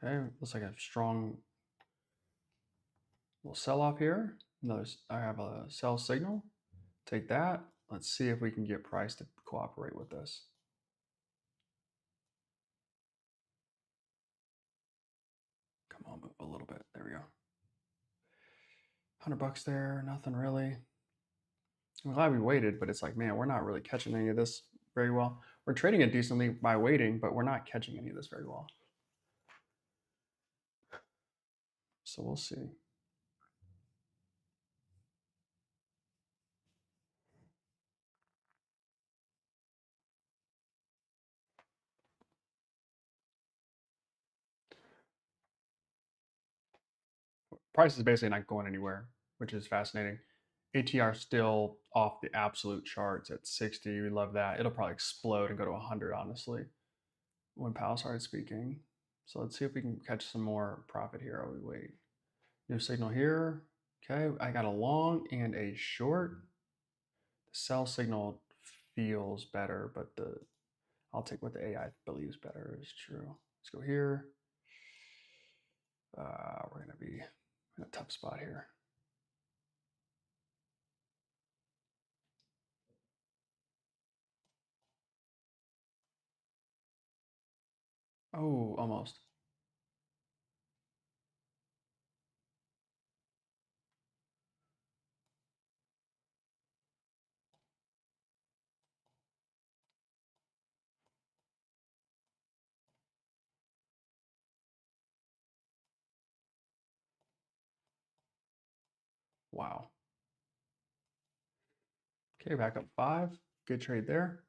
Okay, looks like a strong little sell off here. I have a sell signal. Take that. Let's see if we can get price to cooperate with this. Come on, move a little bit. There we go. 100 bucks there. Nothing really. I'm glad we waited, but it's like, man, we're not really catching any of this very well. We're trading it decently by waiting, but we're not catching any of this very well. So we'll see. Price is basically not going anywhere, which is fascinating. ATR still off the absolute charts at 60. We love that. It'll probably explode and go to 100, honestly, when Powell started speaking. So let's see if we can catch some more profit here while we wait. New signal here. Okay, I got a long and a short. The sell signal feels better, but I'll take what the AI believes better is true. Let's go here. We're gonna be in a tough spot here. Oh, almost. Wow. Okay, back up 5. Good trade there.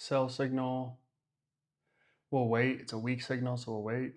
Sell signal. We'll wait. It's a weak signal, so we'll wait.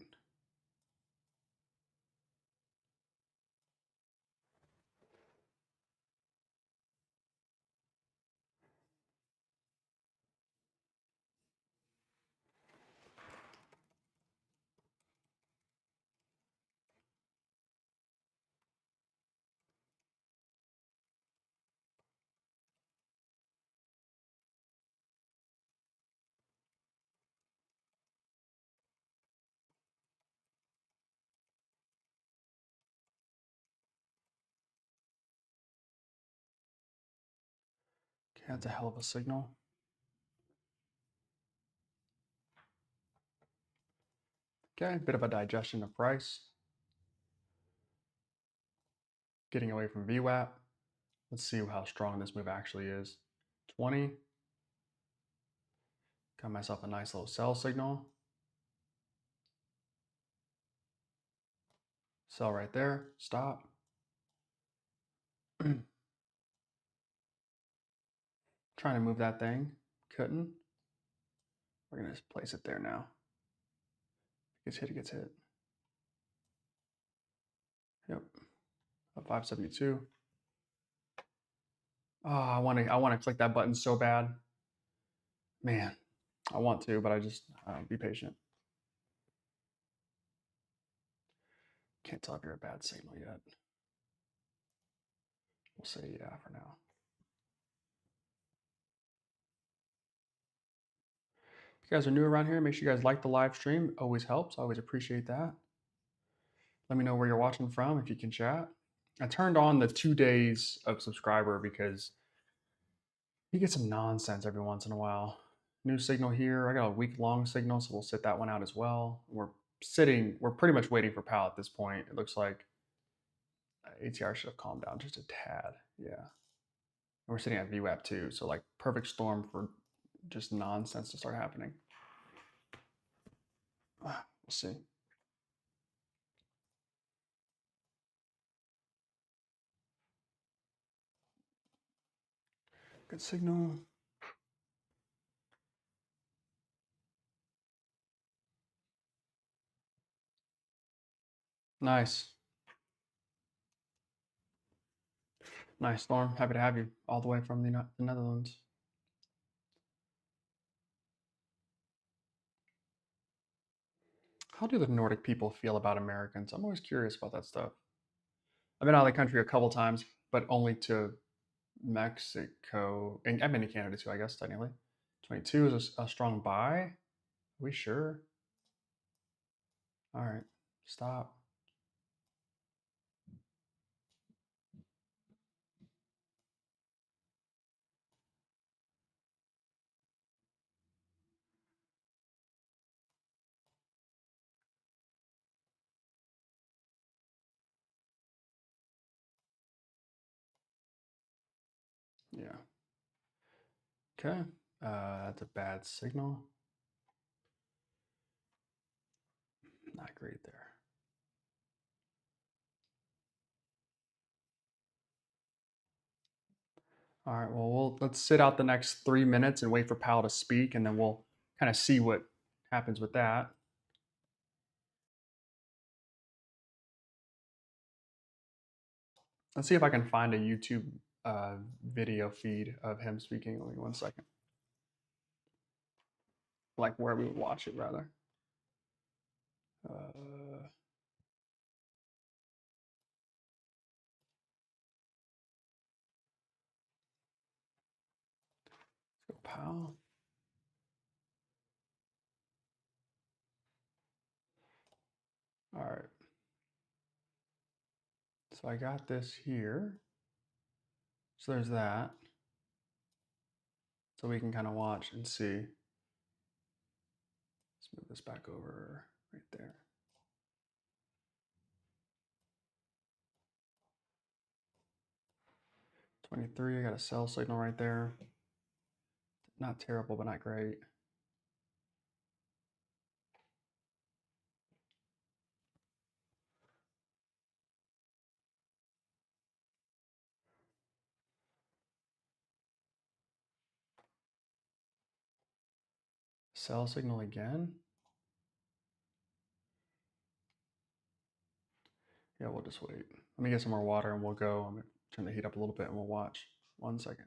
Okay, that's a hell of a signal. Okay, bit of a digestion of price. Getting away from VWAP. Let's see how strong this move actually is. 20. Got myself a nice little sell signal. Sell right there. Stop. Trying to move that thing. Couldn't. We're going to place it there now. If it gets hit, it gets hit. Yep. Up 572. Oh, I want to click that button so bad. Man, I want to, but I just be patient. Can't tell if you're a bad signal yet. We'll say yeah for now. If you guys are new around here, make sure you guys like the live stream. It always helps. I always appreciate that. Let me know where you're watching from if you can chat. I turned on the 2 days of subscriber because you get some nonsense every once in a while. New signal here. I got a week long signal, so we'll sit that one out as well. We're pretty much waiting for PAL at this point. It looks like ATR should have calmed down just a tad. Yeah. And we're sitting at VWAP too, so like perfect storm for just nonsense to start happening. We'll see. Good signal. Nice. Nice, Storm. Happy to have you all the way from the Netherlands. How do the Nordic people feel about Americans? I'm always curious about that stuff. I've been out of the country a couple times, but only to Mexico. And I've been to Canada too, I guess, technically. 22 is a strong buy. Are we sure? All right, stop. Yeah. Okay. That's a bad signal. Not great there. All right. Well, let's sit out the next 3 minutes and wait for Pal to speak, and then we'll kind of see what happens with that. Let's see if I can find a YouTube video feed of him speaking. Only 1 second. like where we would watch it rather. Let's go PAL. All right. So I got this here. So there's that. So we can kind of watch and see. Let's move this back over right there. $23, I got a sell signal right there. Not terrible, but not great. Sell signal again. Yeah, we'll just wait. Let me get some more water and we'll go. I'm gonna turn the heat up a little bit and we'll watch. 1 second.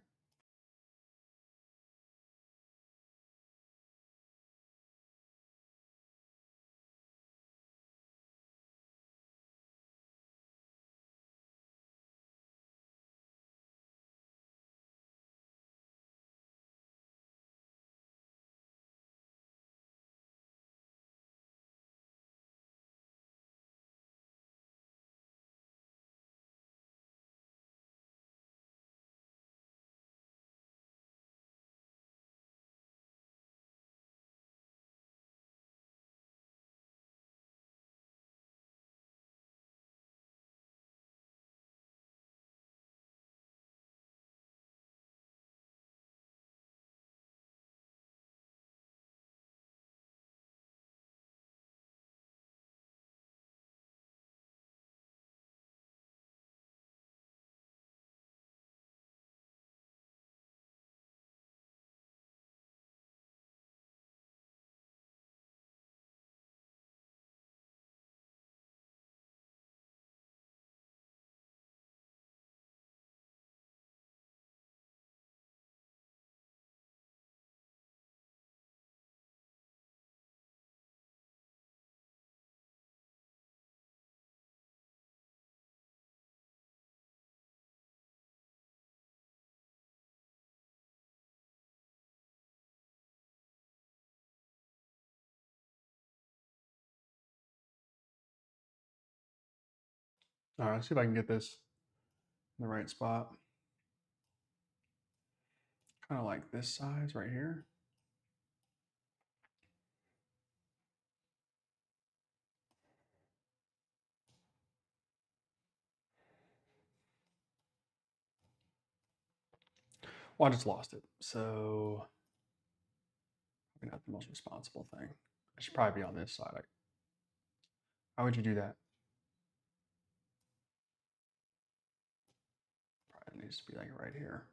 All right, let's see if I can get this in the right spot. Kind of like this size right here. Well, I just lost it. So probably not the most responsible thing. I should probably be on this side. How would you do that? Probably needs to be like right here.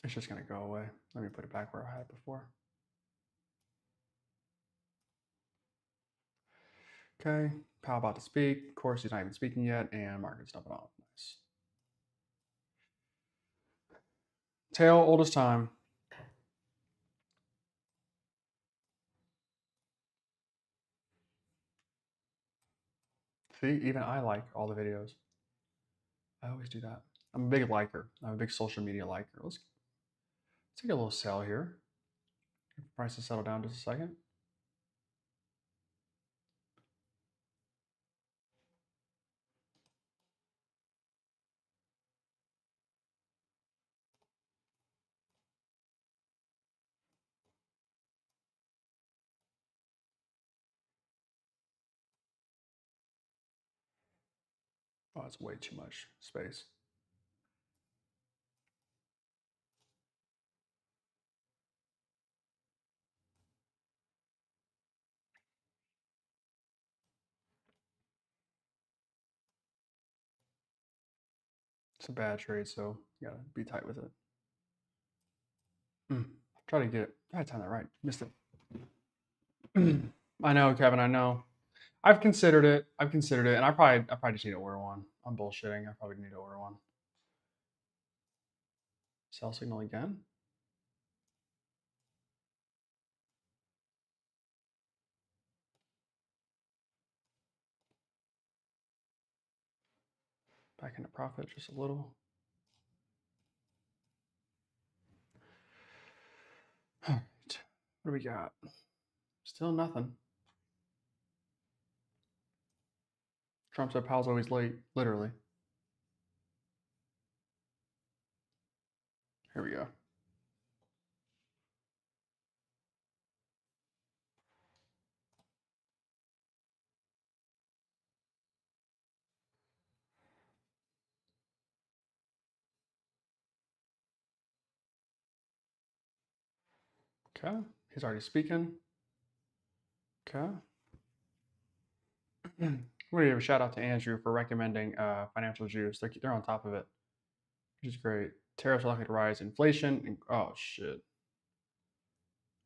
It's just gonna go away. Let me put it back where I had it before. Okay, Powell about to speak. Of course, he's not even speaking yet, and market's dumping off. Nice. Tail, oldest time. See, even I like all the videos. I always do that. I'm a big liker. I'm a big social media liker. Let's take a little sell here. Prices settle down just a second. Oh, it's way too much space. It's a bad trade, so you gotta be tight with it. Try to get it. I time that right. Missed it. I know, Kevin. I know. I've considered it. And I probably just need to order one. I'm bullshitting. I probably need to order one. Sell signal again. Back into profit just a little. All right, what do we got? Still nothing. Trump said Powell's always late, literally. Here we go. Okay, he's already speaking. Okay. We're gonna give a shout out to Andrew for recommending Financial Juice. They're on top of it, which is great. Tariffs are likely to rise inflation. And, oh shit.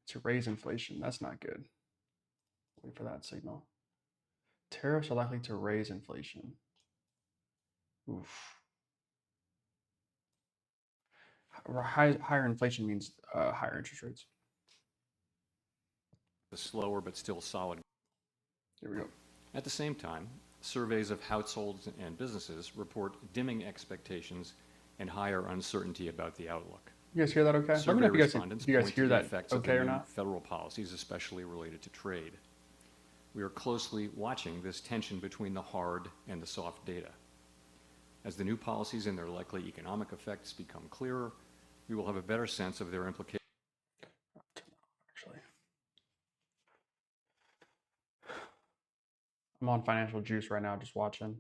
To raise inflation. That's not good. Wait for that signal. Tariffs are likely to raise inflation. Oof. Higher inflation means higher interest rates. A slower but still solid. Here we go. At the same time, surveys of households and businesses report dimming expectations and higher uncertainty about the outlook. You guys hear that okay? Let me know if you guys hear that okay or not. Federal policies, especially related to trade. We are closely watching this tension between the hard and the soft data. As the new policies and their likely economic effects become clearer, we will have a better sense of their implications. Actually, I'm on Financial Juice right now, just watching.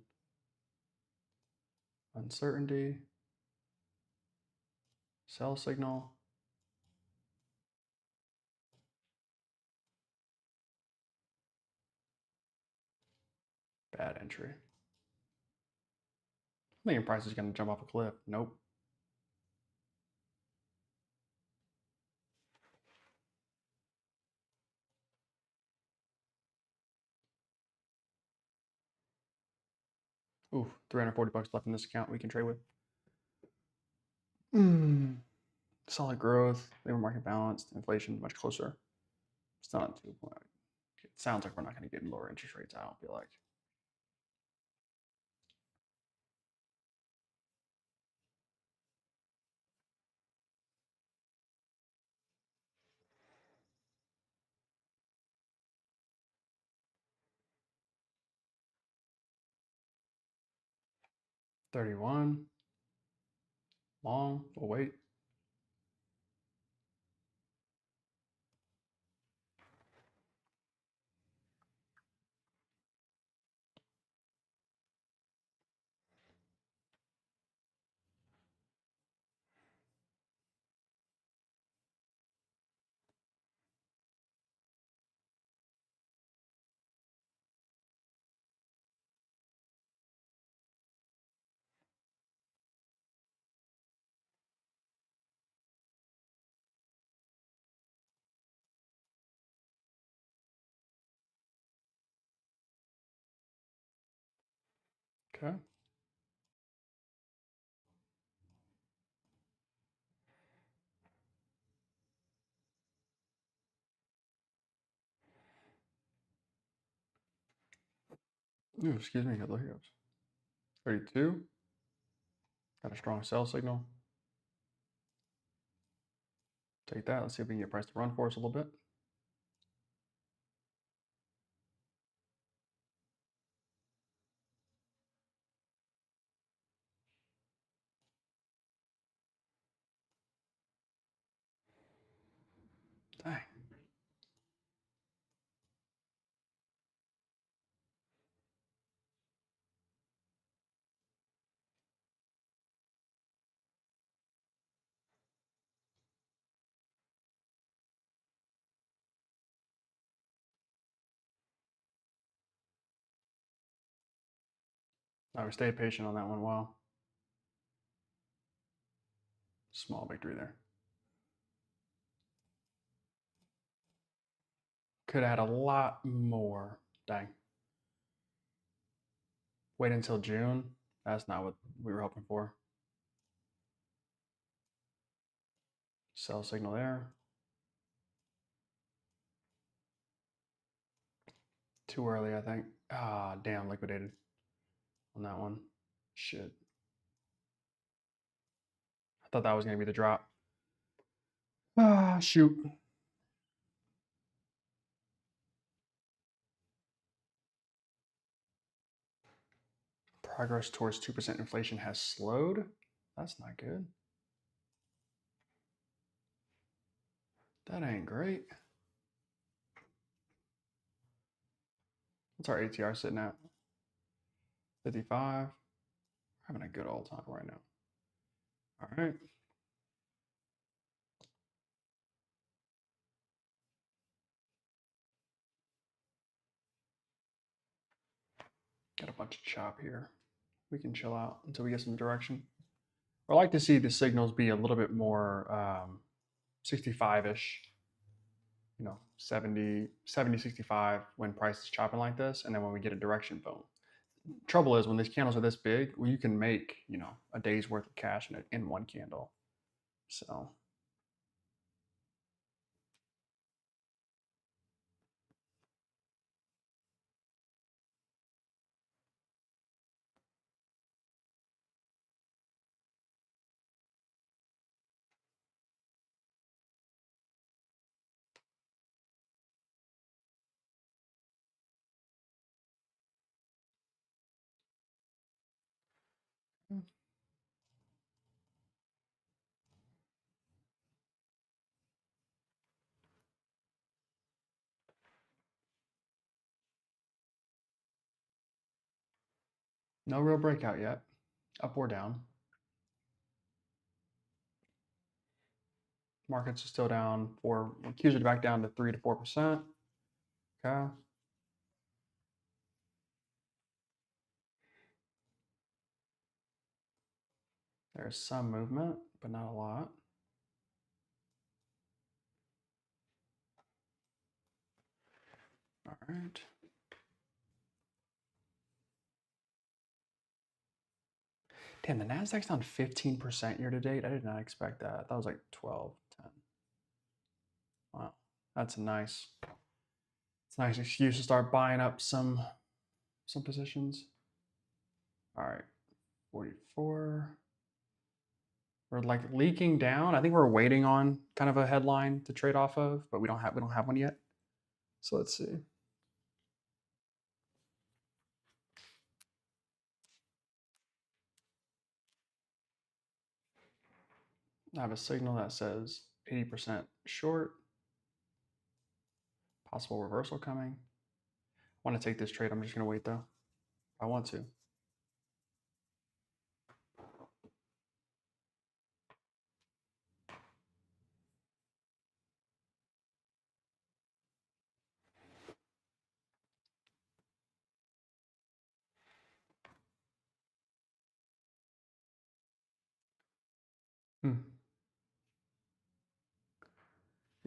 Uncertainty. Sell signal. Bad entry. I'm thinking price is going to jump off a cliff. Nope. Ooh, 340 bucks left in this account we can trade with. Solid growth, labor market balanced, inflation much closer. Still not too. It sounds like we're not going to get lower interest rates. I don't feel like. $31. Long. We'll wait. Okay. Ooh, excuse me. Got the hiccups. 32. Got a strong sell signal. Take that. Let's see if we can get price to run for us a little bit. Dang. We stayed patient on that one. Wow. Small victory there. Could have had a lot more. Dang. Wait until June. That's not what we were hoping for. Sell signal there. Too early, I think. Ah, damn, liquidated on that one. Shit. I thought that was going to be the drop. Ah, shoot. Progress towards 2% inflation has slowed. That's not good. That ain't great. What's our ATR sitting at? 55. Having a good old time right now. All right. Got a bunch of chop here. We can chill out until we get some direction. I like to see the signals be a little bit more 65-ish, 70, 65 when price is chopping like this, and then when we get a direction, boom. Trouble is when these candles are this big, well, you can make, a day's worth of cash in one candle. So no real breakout yet, up or down. Markets are still down for Qs are back down to 3 to 4%. Okay. There's some movement, but not a lot. All right. Damn, the Nasdaq's down 15% year to date. I did not expect that. That was like 12, 10. Wow. That's it's a nice excuse to start buying up some positions. All right. 44. We're like leaking down. I think we're waiting on kind of a headline to trade off of, but we don't have one yet. So let's see. I have a signal that says 80% short. Possible reversal coming. I want to take this trade. I'm just going to wait though. I want to.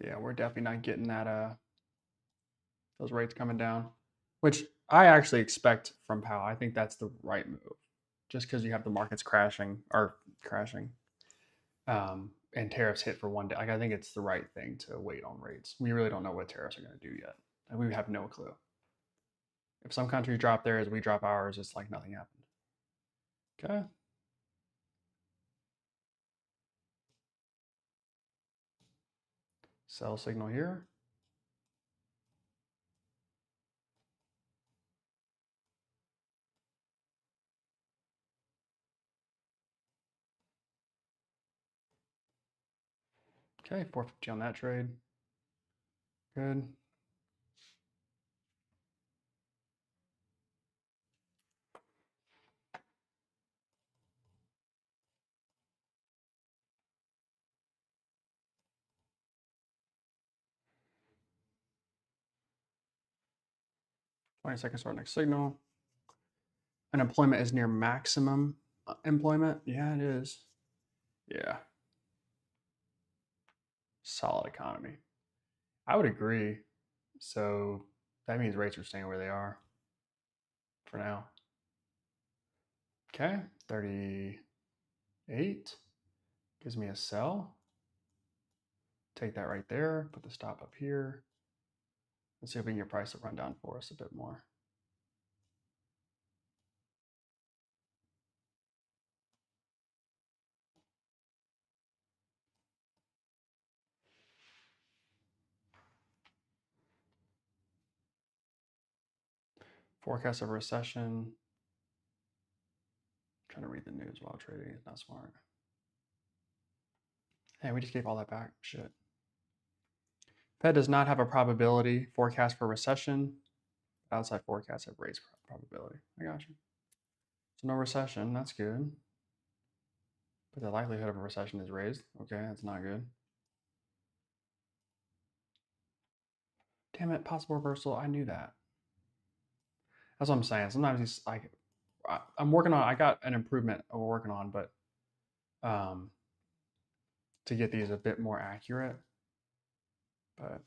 Yeah, we're definitely not getting that those rates coming down, which I actually expect from Powell. I think that's the right move, just because you have the markets crashing, and tariffs hit for one day. Like I think it's the right thing to wait on rates. We really don't know what tariffs are going to do yet, and we have no clue. If some countries drop theirs, we drop ours. It's like nothing happened. Okay. Sell signal here. Okay, 450 on that trade. Good. $20 for our next signal. Unemployment is near maximum employment. Yeah, it is. Yeah. Solid economy. I would agree. So that means rates are staying where they are for now. Okay, 38 gives me a sell. take that right there, put the stop up here. Let's see if we can get price to run down for us a bit more. Forecast of a recession. Trying to read the news while trading is not smart. Hey, we just gave all that back. Shit. Fed does not have a probability forecast for recession. Outside forecasts have raised probability. I got you. So no recession. That's good. But the likelihood of a recession is raised. Okay, that's not good. Damn it, possible reversal. I knew that. That's what I'm saying. Sometimes these like I'm working on. I got an improvement we're working on, but to get these a bit more accurate. But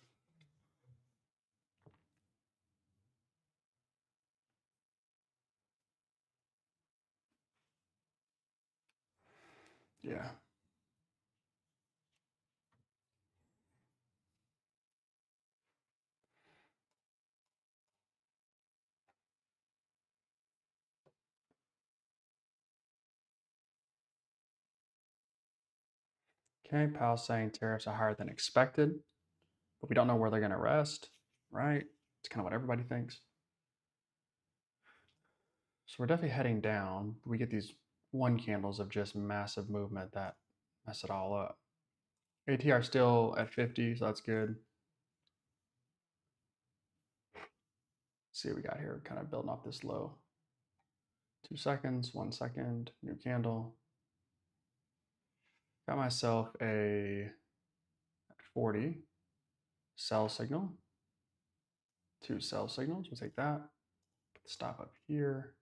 yeah. Okay, Powell's saying tariffs are higher than expected, but we don't know where they're going to rest, right? It's kind of what everybody thinks. So we're definitely heading down. We get these one candles of just massive movement that mess it all up. ATR still at 50, so that's good. Let's see what we got here, kind of building off this low. 2 seconds, 1 second, new candle. Got myself a 40 sell signal. 2 sell signals, we'll take that. Put the stop up here.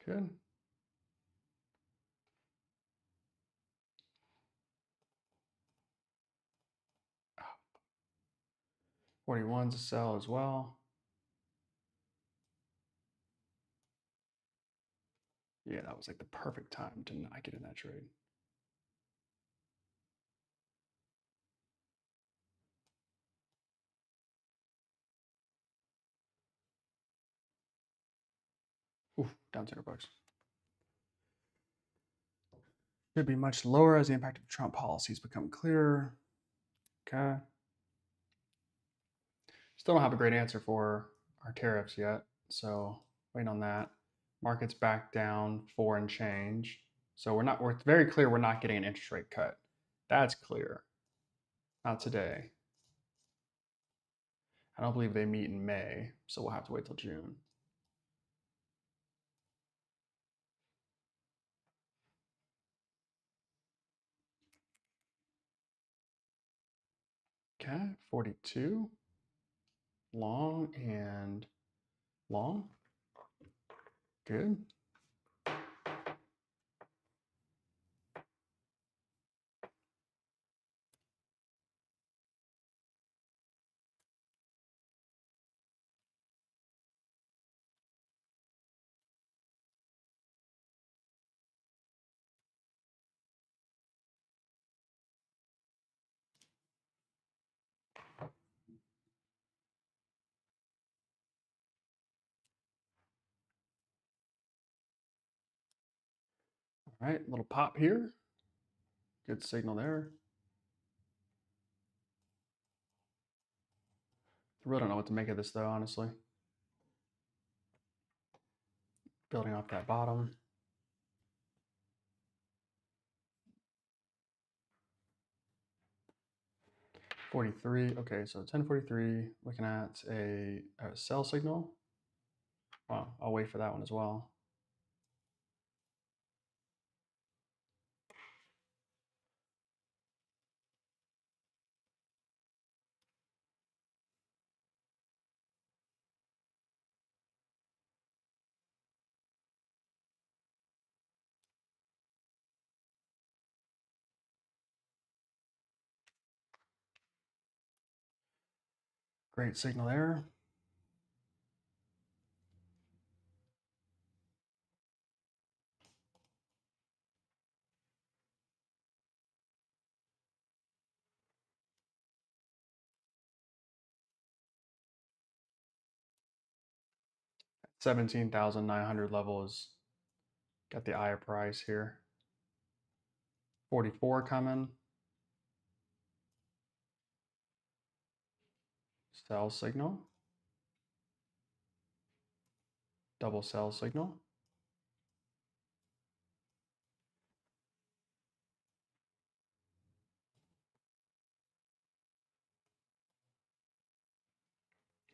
Good. 41's a sell as well. Yeah, that was like the perfect time to not get in that trade. Oof, down $200. Should be much lower as the impact of Trump policies become clearer. Okay. Still don't have a great answer for our tariffs yet, so waiting on that. Market's back down 4 and change. So we're very clear we're not getting an interest rate cut. That's clear. Not today. I don't believe they meet in May, so we'll have to wait till June. Okay, 42. Long and long. Good. All right, little pop here. Good signal there. I really don't know what to make of this though, honestly. Building off that bottom. 43. Okay, so 1043, looking at a sell signal. Well, I'll wait for that one as well. Great signal there. $17,900 level is got the eye price here. 44 coming. Sell signal. Double sell signal.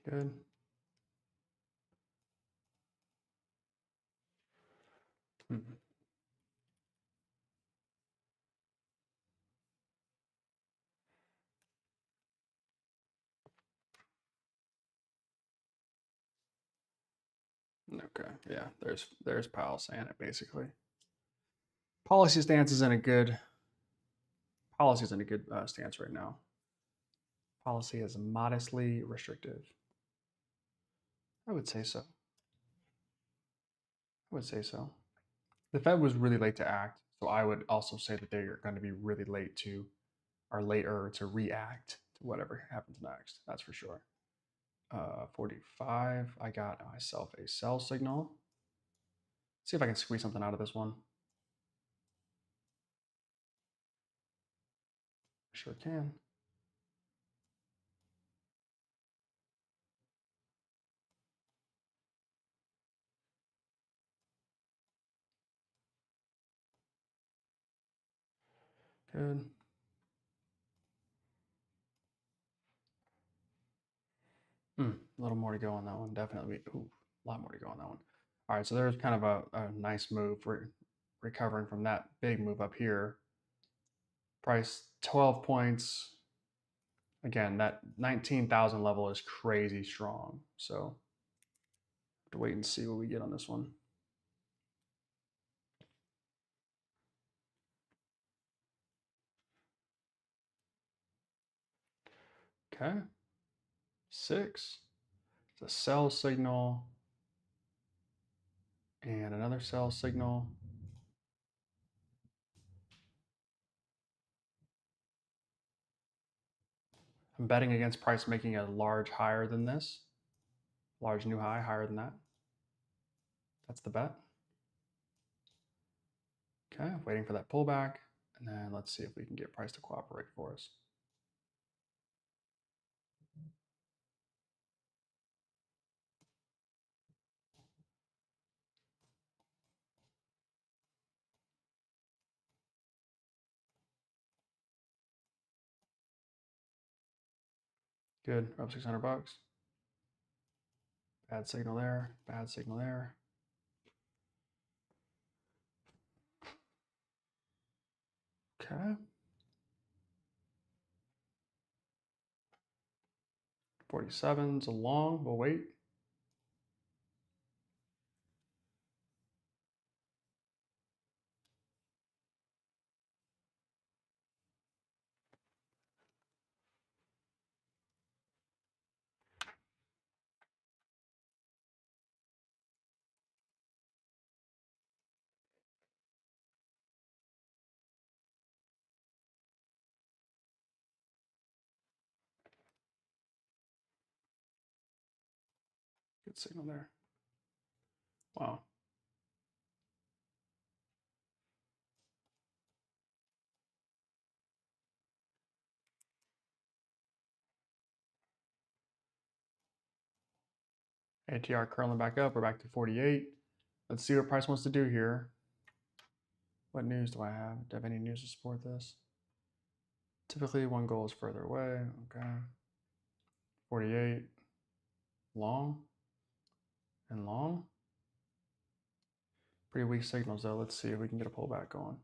Good. Okay, yeah, there's Powell saying it basically. Policy stance is in a good stance right now. Policy is modestly restrictive. I would say so. I would say so. The Fed was really late to act, so I would also say that they are going to be really late to, or later to react to whatever happens next. That's for sure. 45. I got myself a sell signal. See if I can squeeze something out of this one. Sure can. Good. A little more to go on that one. Definitely. Ooh, a lot more to go on that one. All right, so there's kind of a nice move. We're recovering from that big move up here. Price 12 points. Again, that 19,000 level is crazy strong. So have to wait and see what we get on this one. Okay. 6. It's a sell signal and another sell signal. I'm betting against price making a large higher than this. Large new high, higher than that. That's the bet. Okay, waiting for that pullback. And then let's see if we can get price to cooperate for us. Good, up 600 bucks. Bad signal there, bad signal there. Okay. 47's a long, we'll wait. Good signal there. Wow. ATR curling back up, we're back to 48. Let's see what price wants to do here. What news do I have? Do I have any news to support this? Typically one goal is further away, okay. 48, long. and long. Pretty weak signals though. Let's see if we can get a pullback going.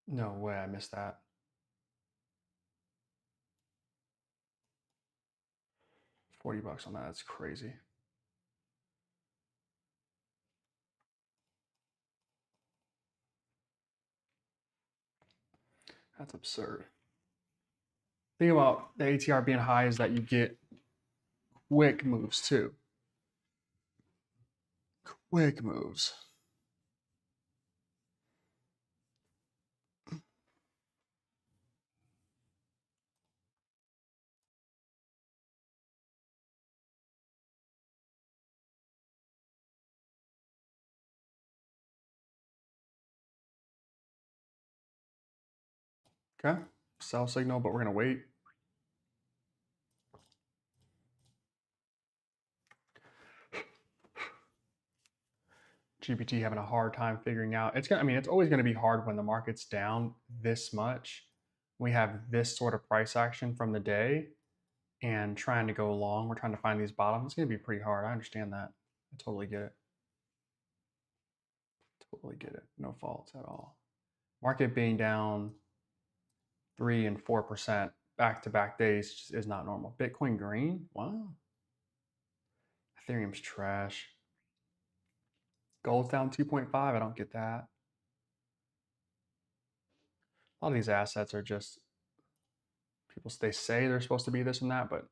No way, I missed that. $40 on that, that's crazy. That's absurd. Thing about the ATR being high is that you get quick moves too. Quick moves. Okay, sell signal, but we're gonna wait. GPT having a hard time figuring out. It's always gonna be hard when the market's down this much. We have this sort of price action from the day and trying to go long. We're trying to find these bottoms. It's gonna be pretty hard. I understand that. I totally get it. Totally get it. No faults at all. Market being down 3 and 4% back-to-back days just is not normal. Bitcoin green? Wow. Ethereum's trash. Gold's down 2.5. I don't get that. A lot of these assets are just people, they say they're supposed to be this and that, but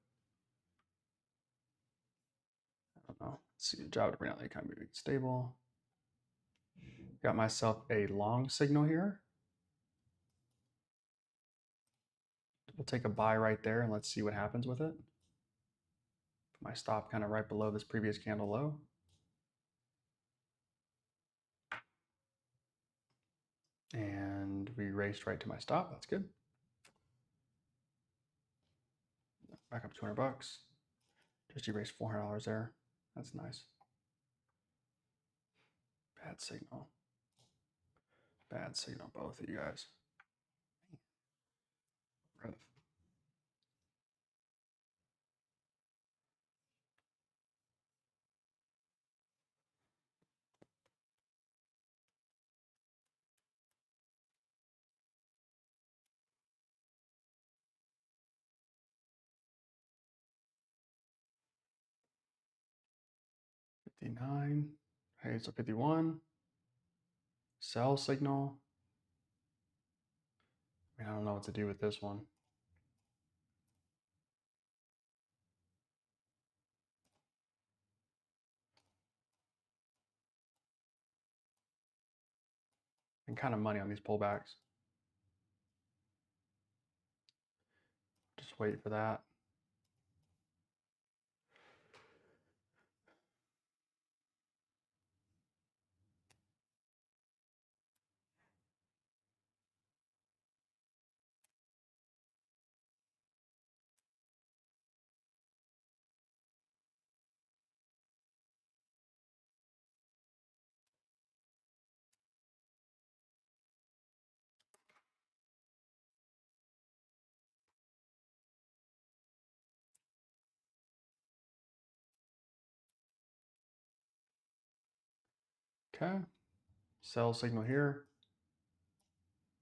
I don't know. Let's see, job to bring out the economy stable. Got myself a long signal here. We'll take a buy right there and let's see what happens with it. Put my stop kind of right below this previous candle low. And we raced right to my stop. That's good. Back up $200. Just erased $400 there. That's nice. Bad signal. Bad signal, both of you guys. Rev. $59. Okay, so 51. Sell signal. I don't know what to do with this one. And kind of money on these pullbacks. Just wait for that. Okay. Sell signal here.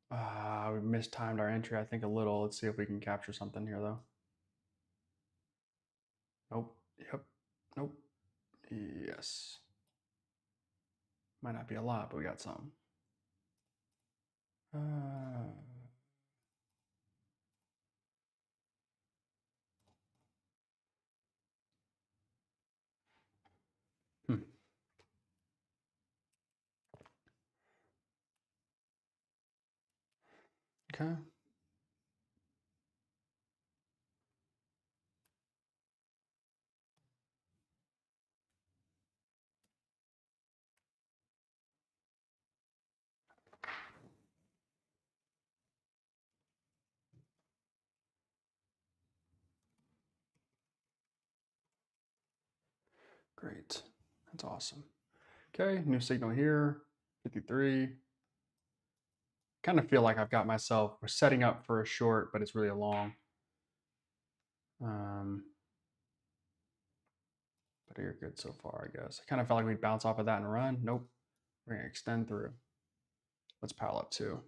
We mistimed our entry, I think, a little. Let's see if we can capture something here, though. Nope. Yep. Nope. Yes. Might not be a lot, but we got some. Hmm. Okay. Great. That's awesome. Okay, new signal here. 53. kind of feel like I've got myself, we're setting up for a short, but it's really a long. But you're good so far, I guess. I kind of felt like we'd bounce off of that and run. Nope. We're going to extend through. Let's pile up two.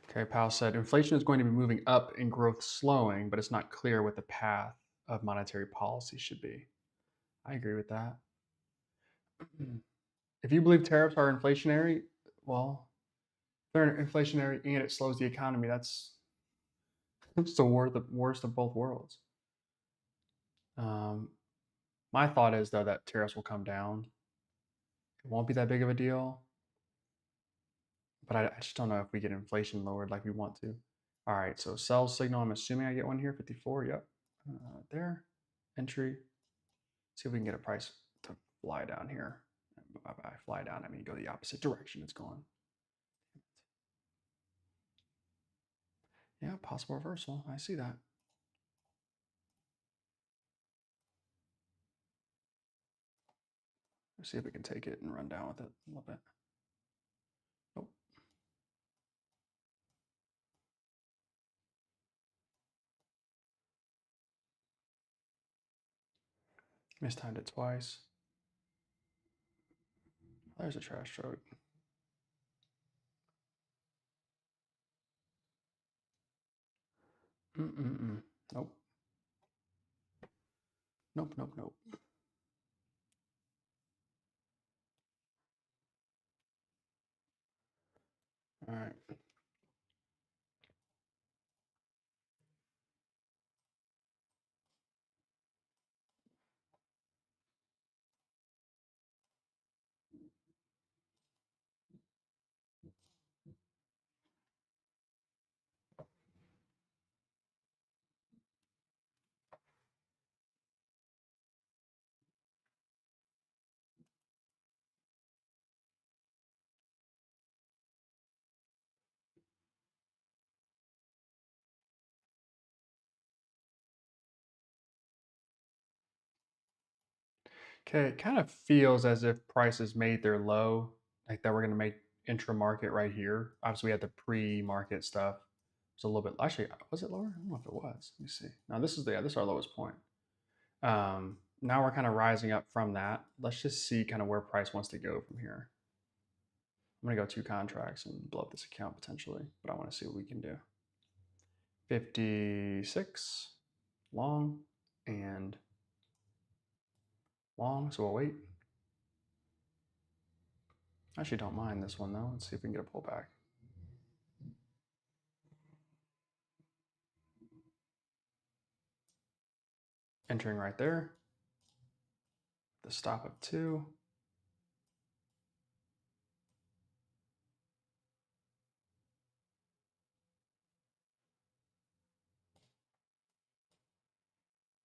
Okay, Powell said inflation is going to be moving up and growth slowing, but it's not clear what the path of monetary policy should be. I agree with that. If you believe tariffs are inflationary, well, they're inflationary and it slows the economy. That's the worst of both worlds. Um, my thought is, though, that tariffs will come down. It won't be that big of a deal, but I just don't know if we get inflation lowered like we want to. All right, so sell signal. I'm assuming I get one here, 54. Yep. There. Entry. See if we can get a price to fly down here. By fly down, I mean go the opposite direction it's going. Yeah, possible reversal. I see that. Let's see if we can take it and run down with it a little bit. Nope. Mistimed it twice. There's a trash stroke. Nope. Nope, nope, nope. All right. Okay, it kind of feels as if prices made their low, like that we're going to make intra-market right here. Obviously, we had the pre-market stuff. It's a little bit, actually, was it lower? I don't know if it was. Let me see. Now, this is our lowest point. Now we're kind of rising up from that. Let's just see kind of where price wants to go from here. I'm going to go 2 contracts and blow up this account potentially, but I want to see what we can do. 56 long and long, so we'll wait. I actually don't mind this one though. Let's see if we can get a pullback. Entering right there. The stop of 2.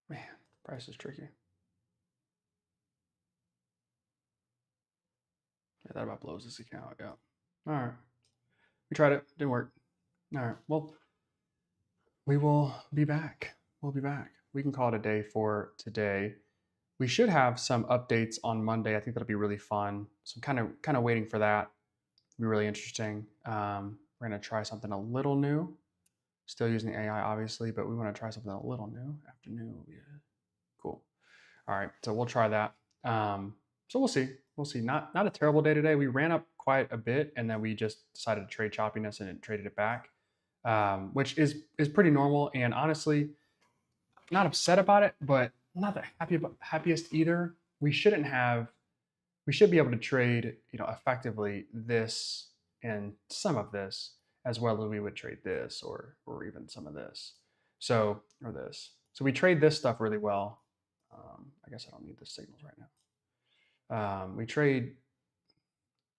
Man, price is tricky. Yeah, that about blows this account. Yeah. All right. We tried it. Didn't work. All right. Well, we will be back. We'll be back. We can call it a day for today. We should have some updates on Monday. I think that'll be really fun. So I'm kind of waiting for that. It'll be really interesting. We're gonna try something a little new. Still using the AI, obviously, but we want to try something a little new. Afternoon will be cool. All right, so we'll try that. So we'll see. We'll see. Not a terrible day today. We ran up quite a bit, and then we just decided to trade choppiness and it traded it back, which is pretty normal. And honestly, not upset about it, but not the happiest either. We shouldn't have. We should be able to trade, effectively this and some of this as well as we would trade this or even some of this. So or this. So we trade this stuff really well. I guess I don't need the signals right now. We trade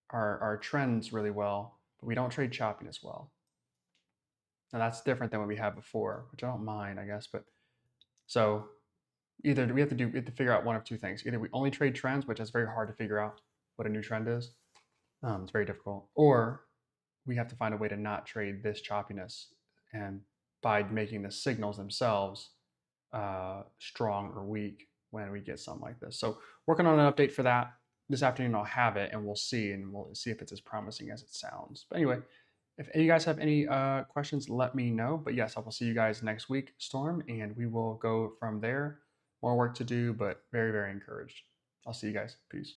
our trends really well, but we don't trade choppiness well. Now that's different than what we had before, which I don't mind, I guess. But so either we have to figure out one of two things. Either we only trade trends, which is very hard to figure out what a new trend is. It's very difficult. Or we have to find a way to not trade this choppiness, and by making the signals themselves strong or weak when we get something like this. So working on an update for that this afternoon. I'll have it and we'll see, and we'll see if it's as promising as it sounds. But anyway, if you guys have any questions, let me know. But yes, I will see you guys next week, Storm, and we will go from there. More work to do, but very, very encouraged. I'll see you guys. Peace.